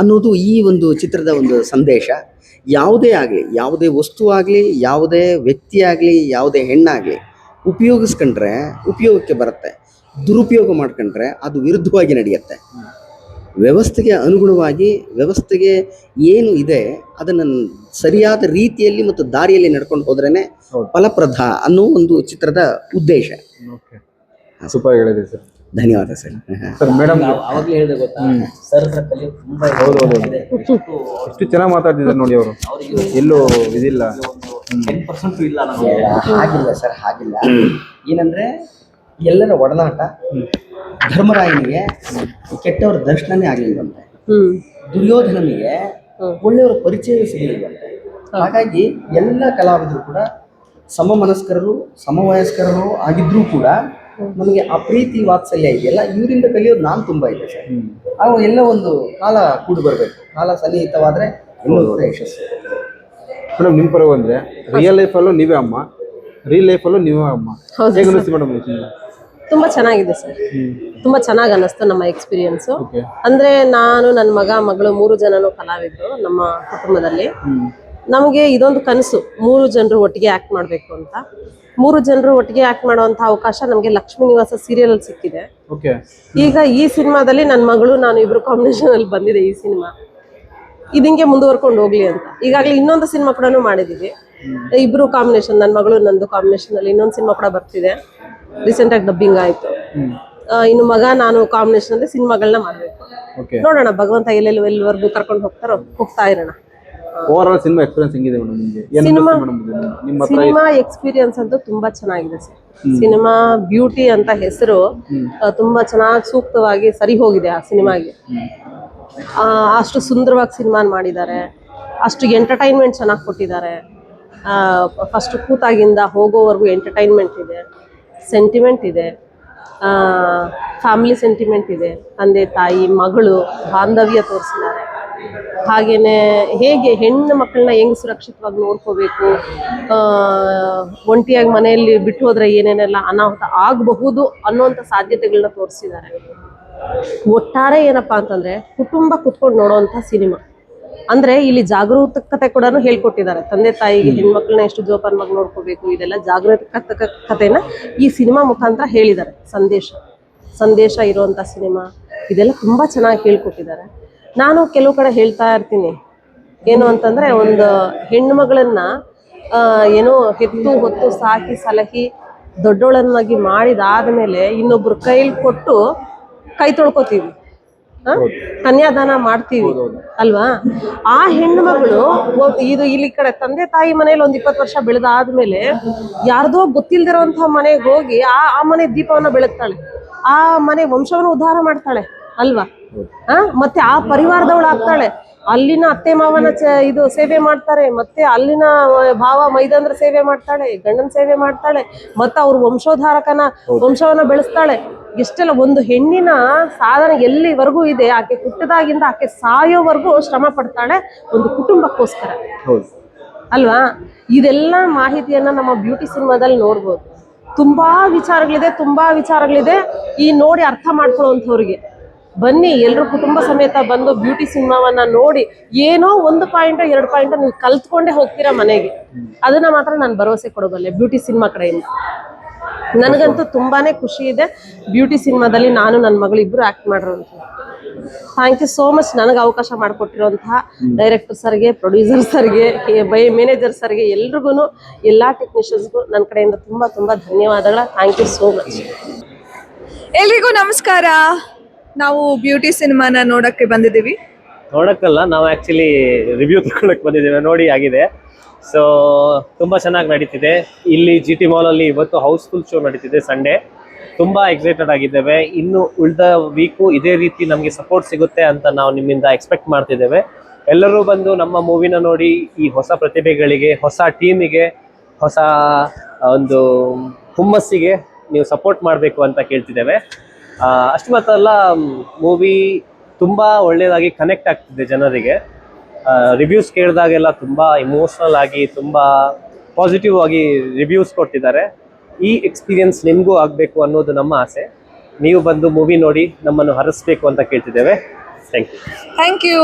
ಅನ್ನೋದು ಈ ಒಂದು ಚಿತ್ರದ ಒಂದು ಸಂದೇಶ. ಯಾವುದೇ ಆಗಲಿ, ಯಾವುದೇ ವಸ್ತು ಆಗಲಿ, ಯಾವುದೇ ವ್ಯಕ್ತಿ ಆಗಲಿ, ಯಾವುದೇ ಹೆಣ್ಣಾಗಲಿ ಉಪಯೋಗಿಸ್ಕೊಂಡ್ರೆ ಉಪಯೋಗಕ್ಕೆ ಬರುತ್ತೆ, ದುರುಪಯೋಗ ಮಾಡ್ಕೊಂಡ್ರೆ ಅದು ವಿರುದ್ಧವಾಗಿ ನಡೆಯುತ್ತೆ. ವ್ಯವಸ್ಥೆಗೆ ಅನುಗುಣವಾಗಿ, ವ್ಯವಸ್ಥೆಗೆ ಏನು ಇದೆ ಅದನ್ನು ಸರಿಯಾದ ರೀತಿಯಲ್ಲಿ ಮತ್ತು ದಾರಿಯಲ್ಲಿ ನಡ್ಕೊಂಡು ಹೋದ್ರೇ ಫಲಪ್ರದ ಅನ್ನೋ ಒಂದು ಚಿತ್ರದ ಉದ್ದೇಶ. ಸೂಪರ್ ಹೇಳಿದೆ ಸರ್. ಧನ್ಯವಾದ ಸರ್. ಸರ್ ಮೇಡಮ್ ಅವಾಗಲೇ ಹೇಳಿದೆ ಗೊತ್ತಾ, ಸರ್ ಹತ್ರ ಕಲಿಯೋದು ತುಂಬಾ ಇದೆ. ಎಷ್ಟು ಚೆನ್ನಾಗಿ ಮಾತಾಡ್ತಿದ್ದಾರೆ ನೋಡಿ ಅವರು, ಎಲ್ಲೂ ಇದಿಲ್ಲ. 10% ಇಲ್ಲ ನಮಗೆ. ಹಾಗಿಲ್ಲ ಸರ್, ಹಾಗಿಲ್ಲ. ಏನಂದ್ರೆ ಎಲ್ಲರ ಒಡನಾಟ. ಧರ್ಮರಾಯನಿಗೆ ಕೆಟ್ಟವರ ದರ್ಶನನೇ ಆಗಲಿಲ್ವಂತೆ, ದುರ್ಯೋಧನನಿಗೆ ಒಳ್ಳೆಯವರ ಪರಿಚಯವೇ ಸಿಗಲಿಲ್ವಂತೆ. ಹಾಗಾಗಿ ಎಲ್ಲ ಕಲಾವಿದರು ಕೂಡ ಸಮಮನಸ್ಕರರು, ಸಮವಯಸ್ಕರರು ಆಗಿದ್ರೂ ಕೂಡ ನಮಗೆ ಆ ಪ್ರೀತಿ ವಾತ್ಸಲ್ಯ ಇದೆಯಲ್ಲ, ಇವರಿಂದ ಕಲಿಯೋದು ನಾನು ತುಂಬ ಇದೆ ಸರ್. ಅವು ಎಲ್ಲ ಒಂದು ಕಾಲ ಕೂಡಿ ಬರಬೇಕು, ಕಾಲ ಸನ್ನಿಹಿತವಾದರೆ ಎಲ್ಲೂ ಕೂಡ ಯಶಸ್ಸು. ಮೇಡಮ್ ನಿಮ್ಮ ಪರವಾಗಿ ಅಂದರೆ ರಿಯಲ್ ಲೈಫಲ್ಲೂ ನೀವೇ ಅಮ್ಮ, ರಿಯಲ್ ಲೈಫಲ್ಲೂ ನೀವೇ ಅಮ್ಮ, ಹೇಗೆ ಅನಿಸ್ತು ಮೇಡಮ್? ತುಂಬಾ ಚೆನ್ನಾಗಿದೆ ಸರ್, ತುಂಬಾ ಚೆನ್ನಾಗಿ ಅನ್ನಿಸ್ತು ನಮ್ಮ ಎಕ್ಸ್ಪೀರಿಯನ್ಸು. ಓಕೆ. ಅಂದ್ರೆ ನಾನು, ನನ್ನ ಮಗ, ಮಗಳು 3 ಜನನು ಕಲಾವಿದರು ನಮ್ಮ ಕುಟುಂಬದಲ್ಲಿ. ನಮಗೆ ಇದೊಂದು ಕನಸು, 3 ಜನರು ಒಟ್ಟಿಗೆ ಆಕ್ಟ್ ಮಾಡಬೇಕು ಅಂತ. 3 ಜನರು ಒಟ್ಟಿಗೆ ಆಕ್ಟ್ ಮಾಡುವಂತ ಅವಕಾಶ ನಮಗೆ ಲಕ್ಷ್ಮೀ ನಿವಾಸ ಸೀರಿಯಲ್ ಅಲ್ಲಿ ಸಿಕ್ಕಿದೆ. ಓಕೆ. ಈಗ ಈ ಸಿನಿಮಾದಲ್ಲಿ ನನ್ನ ಮಗಳು ನಾನು ಇಬ್ರು ಕಾಂಬಿನೇಷನ್ ಅಲ್ಲಿ ಬಂದಿದೆ ಈ ಸಿನಿಮಾ. ಇದಿಂಗೆ ಮುಂದುವರ್ಕೊಂಡು ಹೋಗ್ಲಿ ಅಂತ ಈಗಾಗಲೇ ಇನ್ನೊಂದು ಸಿನಿಮಾ ಕೂಡ ಮಾಡಿದೀವಿ, ಇಬ್ರು ಕಾಂಬಿನೇಷನ್, ನನ್ನ ಮಗಳು ನಂದು ಕಾಂಬಿನೇಷನ್ ಅಲ್ಲಿ ಇನ್ನೊಂದು ಸಿನಿಮಾ ಕೂಡ ಬರ್ತಿದೆ. ರೀಸೆಂಟ್ ಆಗಿ ಡಬ್ಬಿಂಗ್ ಆಯ್ತು. ಇನ್ನು ಮಗ ನಾನು ಕಾಂಬಿನೇಷನ್ ಅಲ್ಲಿ ಸಿನಿಮಾಗಳನ್ನ ಮಾಡ್ಬೇಕು. ನೋಡೋಣ, ಭಗವಂತ ಎಲ್ಲೆಲ್ಲಿವರೆಗೂ ಕರ್ಕೊಂಡು ಹೋಗ್ತಾ ಇರೋಣ. ಓವರ್ ಆಲ್ ಸಿನಿಮಾ ಎಕ್ಸ್ಪೀರಿಯನ್ಸ್ ಹೆಂಗಿದೆ ಮೇಡಮ್ ನಿಮಗೆ? ಸಿನಿಮಾ ಎಕ್ಸ್ಪೀರಿಯನ್ಸ್ ಅಂತೂ ತುಂಬಾ ಚೆನ್ನಾಗಿದೆ ಸರ್. ಸಿನಿಮಾ ಬ್ಯೂಟಿ ಅಂತ ಹೆಸರು ತುಂಬಾ ಚೆನ್ನಾಗಿ ಸೂಕ್ತವಾಗಿ ಸರಿ ಹೋಗಿದೆ ಆ ಸಿನಿಮಾಗೆ. ಅಷ್ಟು ಸುಂದರವಾಗಿ ಸಿನಿಮಾ ಮಾಡಿದ್ದಾರೆ, ಅಷ್ಟು ಎಂಟರ್ಟೈನ್ಮೆಂಟ್ ಚೆನ್ನಾಗಿ ಕೊಟ್ಟಿದ್ದಾರೆ. ಫಸ್ಟ್ ಕೂತಾಗಿಂದ ಹೋಗೋವರೆಗೂ ಎಂಟರ್ಟೈನ್ಮೆಂಟ್ ಇದೆ, ಸೆಂಟಿಮೆಂಟ್ ಇದೆ, ಫ್ಯಾಮಿಲಿ ಸೆಂಟಿಮೆಂಟ್ ಇದೆ, ತಂದೆ ತಾಯಿ ಮಗಳು ಬಾಂಧವ್ಯ ತೋರಿಸಿದ್ದಾರೆ. ಹಾಗೇನೆ ಹೇಗೆ ಹೆಣ್ಣು ಮಕ್ಕಳನ್ನ ಹೆಂಗ್ ಸುರಕ್ಷಿತವಾಗಿ ನೋಡ್ಕೋಬೇಕು, ಒಂಟಿಯಾಗಿ ಮನೆಯಲ್ಲಿ ಬಿಟ್ಟು ಹೋದ್ರೆ ಏನೇನೆಲ್ಲ ಅನಾಹುತ ಆಗಬಹುದು ಅನ್ನೋಂಥ ಸಾಧ್ಯತೆಗಳನ್ನ ತೋರಿಸಿದ್ದಾರೆ. ಒಟ್ಟಾರೆ ಏನಪ್ಪಾ ಅಂತಂದ್ರೆ ಕುಟುಂಬ ಕುತ್ಕೊಂಡು ನೋಡೋವಂಥ ಸಿನಿಮಾ. ಅಂದ್ರೆ ಇಲ್ಲಿ ಜಾಗರೂಕತೆ ಕೂಡ ಹೇಳ್ಕೊಟ್ಟಿದ್ದಾರೆ. ತಂದೆ ತಾಯಿಗೆ ಹೆಣ್ಮಕ್ಳನ್ನ ಎಷ್ಟು ಜೋಪಾನವಾಗಿ ನೋಡ್ಕೋಬೇಕು, ಇದೆಲ್ಲ ಜಾಗರೂಕತೆನ ಈ ಸಿನಿಮಾ ಮುಖಾಂತರ ಹೇಳಿದ್ದಾರೆ. ಸಂದೇಶ ಇರುವಂತ ಸಿನಿಮಾ ಇದೆಲ್ಲ ತುಂಬಾ ಚೆನ್ನಾಗಿ ಹೇಳ್ಕೊಟ್ಟಿದ್ದಾರೆ. ನಾನು ಕೆಲವು ಕಡೆ ಹೇಳ್ತಾ ಇರ್ತೀನಿ, ಏನು ಅಂತಂದ್ರೆ ಒಂದು ಹೆಣ್ಣು ಮಗಳನ್ನ ಏನೋ ಹೆತ್ತು ಹೊತ್ತು ಸಾಕಿ ಸಲಹಿ ದೊಡ್ಡೋಳನ್ನಾಗಿ ಮಾಡಿದಾದ್ಮೇಲೆ ಇನ್ನೊಬ್ರು ಕೈಲಿ ಕೊಟ್ಟು ಕೈ ತೊಳ್ಕೊತೀವಿ, ಕನ್ಯಾದಾನ ಮಾಡ್ತೀವಿ ಅಲ್ವಾ? ಆ ಹೆಣ್ಣು ಮಗಳು ಇದು ಇಲ್ಲಿ ಕಡೆ ತಂದೆ ತಾಯಿ ಮನೇಲಿ ಒಂದು 20 ವರ್ಷ ಬೆಳೆದಾದ್ಮೇಲೆ ಯಾರ್ದೋ ಗೊತ್ತಿಲ್ದಿರೋಂಥ ಮನೆಗೆ ಹೋಗಿ ಆ ಮನೆ ದೀಪವನ್ನ ಬೆಳಗ್ತಾಳೆ, ಆ ಮನೆ ವಂಶವನ್ನು ಉದ್ಧಾರ ಮಾಡ್ತಾಳೆ ಅಲ್ವಾ? ಮತ್ತೆ ಆ ಪರಿವಾರದವಳು ಆಗ್ತಾಳೆ. ಅಲ್ಲಿನ ಅತ್ತೆ ಮಾವನ ಇದು ಸೇವೆ ಮಾಡ್ತಾರೆ, ಮತ್ತೆ ಅಲ್ಲಿನ ಭಾವ ಮೈದಂದ್ರ ಸೇವೆ ಮಾಡ್ತಾಳೆ, ಗಂಡನ ಸೇವೆ ಮಾಡ್ತಾಳೆ, ಮತ್ತೆ ಅವ್ರ ವಂಶವನ್ನ ಬೆಳೆಸ್ತಾಳೆ. ಎಷ್ಟೆಲ್ಲ ಒಂದು ಹೆಣ್ಣಿನ ಸಾಧನೆ ಎಲ್ಲಿವರೆಗೂ ಇದೆ, ಆಕೆ ಹುಟ್ಟದಾಗಿಂದ ಆಕೆ ಸಾಯೋವರೆಗೂ ಶ್ರಮ ಪಡ್ತಾಳೆ ಒಂದು ಕುಟುಂಬಕ್ಕೋಸ್ಕರ ಅಲ್ವಾ? ಇದೆಲ್ಲ ಮಾಹಿತಿಯನ್ನ ನಮ್ಮ ಬ್ಯೂಟಿ ಸಿನಿಮಾದಲ್ಲಿ ನೋಡ್ಬೋದು. ತುಂಬಾ ವಿಚಾರಗಳಿದೆ ಈ ನೋಡಿ ಅರ್ಥ ಮಾಡ್ಕೊಳ್ಳುವಂಥವ್ರಿಗೆ. ಬನ್ನಿ, ಎಲ್ಲರೂ ಕುಟುಂಬ ಸಮೇತ ಬಂದು ಬ್ಯೂಟಿ ಸಿನಿಮಾವನ್ನ ನೋಡಿ ಏನೋ 1 ಪಾಯಿಂಟ್ 2 ಪಾಯಿಂಟ್ ನೀವು ಕಲ್ತ್ಕೊಂಡೇ ಹೋಗ್ತೀರಾ ಮನೆಗೆ. ಅದನ್ನ ಮಾತ್ರ ನಾನು ಭರವಸೆ ಕೊಡಬಲ್ಲೆ ಬ್ಯೂಟಿ ಸಿನಿಮಾ ಕಡೆಯಿಂದ. ನನಗಂತೂ ತುಂಬಾನೇ ಖುಷಿ ಇದೆ ಬ್ಯೂಟಿ ಸಿನಿಮಾದಲ್ಲಿ ನಾನು ನನ್ನ ಮಗಳು ಇಬ್ರು ಆಕ್ಟ್ ಮಾಡಿರೋಂಥ. ಥ್ಯಾಂಕ್ ಯು ಸೋ ಮಚ್ ನನಗೆ ಅವಕಾಶ ಮಾಡಿಕೊಟ್ಟಿರುವಂತಹ ಡೈರೆಕ್ಟರ್ ಸರ್ಗೆ, ಪ್ರೊಡ್ಯೂಸರ್ ಸರ್ಗೆ, ಮ್ಯಾನೇಜರ್ ಸರ್ಗೆ, ಎಲ್ರಿಗೂ, ಎಲ್ಲ ಟೆಕ್ನಿಷಿಯನ್ಸ್ಗೂ ನನ್ನ ಕಡೆಯಿಂದ ತುಂಬಾ ಧನ್ಯವಾದಗಳ. Thank you so much. ಎಲ್ರಿಗೂ ನಮಸ್ಕಾರ. ನಾವು ಬ್ಯೂಟಿ ಸಿನಿಮಾನ ನೋಡಕ್ಕೆ ಬಂದಿದ್ದೀವಿ. ನೋಡಕ್ಕಲ್ಲ, ನಾವು ಆ್ಯಕ್ಚುಲಿ ರಿವ್ಯೂ ತಗೊಳಕ್ಕೆ ಬಂದಿದ್ದೇವೆ. ನೋಡಿ ಆಗಿದೆ. ಸೊ ತುಂಬ ಚೆನ್ನಾಗಿ ನಡೀತಿದೆ ಇಲ್ಲಿ GT ಮಾಲಲ್ಲಿ. ಇವತ್ತು ಹೌಸ್ಫುಲ್ ಶೋ ನಡೀತಿದೆ ಸಂಡೇ. ತುಂಬ ಎಕ್ಸೈಟೆಡ್ ಆಗಿದ್ದೇವೆ. ಇನ್ನು ಉಳಿದ ವೀಕು ಇದೇ ರೀತಿ ನಮಗೆ ಸಪೋರ್ಟ್ ಸಿಗುತ್ತೆ ಅಂತ ನಾವು ನಿಮ್ಮಿಂದ ಎಕ್ಸ್ಪೆಕ್ಟ್ ಮಾಡ್ತಿದ್ದೇವೆ. ಎಲ್ಲರೂ ಬಂದು ನಮ್ಮ ಮೂವಿನ ನೋಡಿ ಈ ಹೊಸ ಪ್ರತಿಭೆಗಳಿಗೆ, ಹೊಸ ಟೀಮಿಗೆ, ಹೊಸ ಒಂದು ಹುಮ್ಮಸ್ಸಿಗೆ ನೀವು ಸಪೋರ್ಟ್ ಮಾಡಬೇಕು ಅಂತ ಕೇಳ್ತಿದ್ದೇವೆ. ಅಷ್ಟು ಮಾತ್ರ ಅಲ್ಲ, ಮೂವಿ ತುಂಬ ಒಳ್ಳೆಯದಾಗಿ ಕನೆಕ್ಟ್ ಆಗ್ತಿದೆ ಜನರಿಗೆ. ರಿವ್ಯೂಸ್ ಕೇಳಿದಾಗೆಲ್ಲ ತುಂಬ ಇಮೋಷ್ನಲ್ ಆಗಿ, ತುಂಬ ಪಾಸಿಟಿವ್ ಆಗಿ ರಿವ್ಯೂಸ್ ಕೊಟ್ಟಿದ್ದಾರೆ. ಈ ಎಕ್ಸ್ಪೀರಿಯನ್ಸ್ ನಿಮಗೂ ಆಗಬೇಕು ಅನ್ನೋದು ನಮ್ಮ ಆಸೆ. ನೀವು ಬಂದು ಮೂವಿ ನೋಡಿ ನಮ್ಮನ್ನು ಹರಿಸ್ಬೇಕು ಅಂತ ಕೇಳ್ತಿದ್ದೇವೆ. Thank you. Thank you.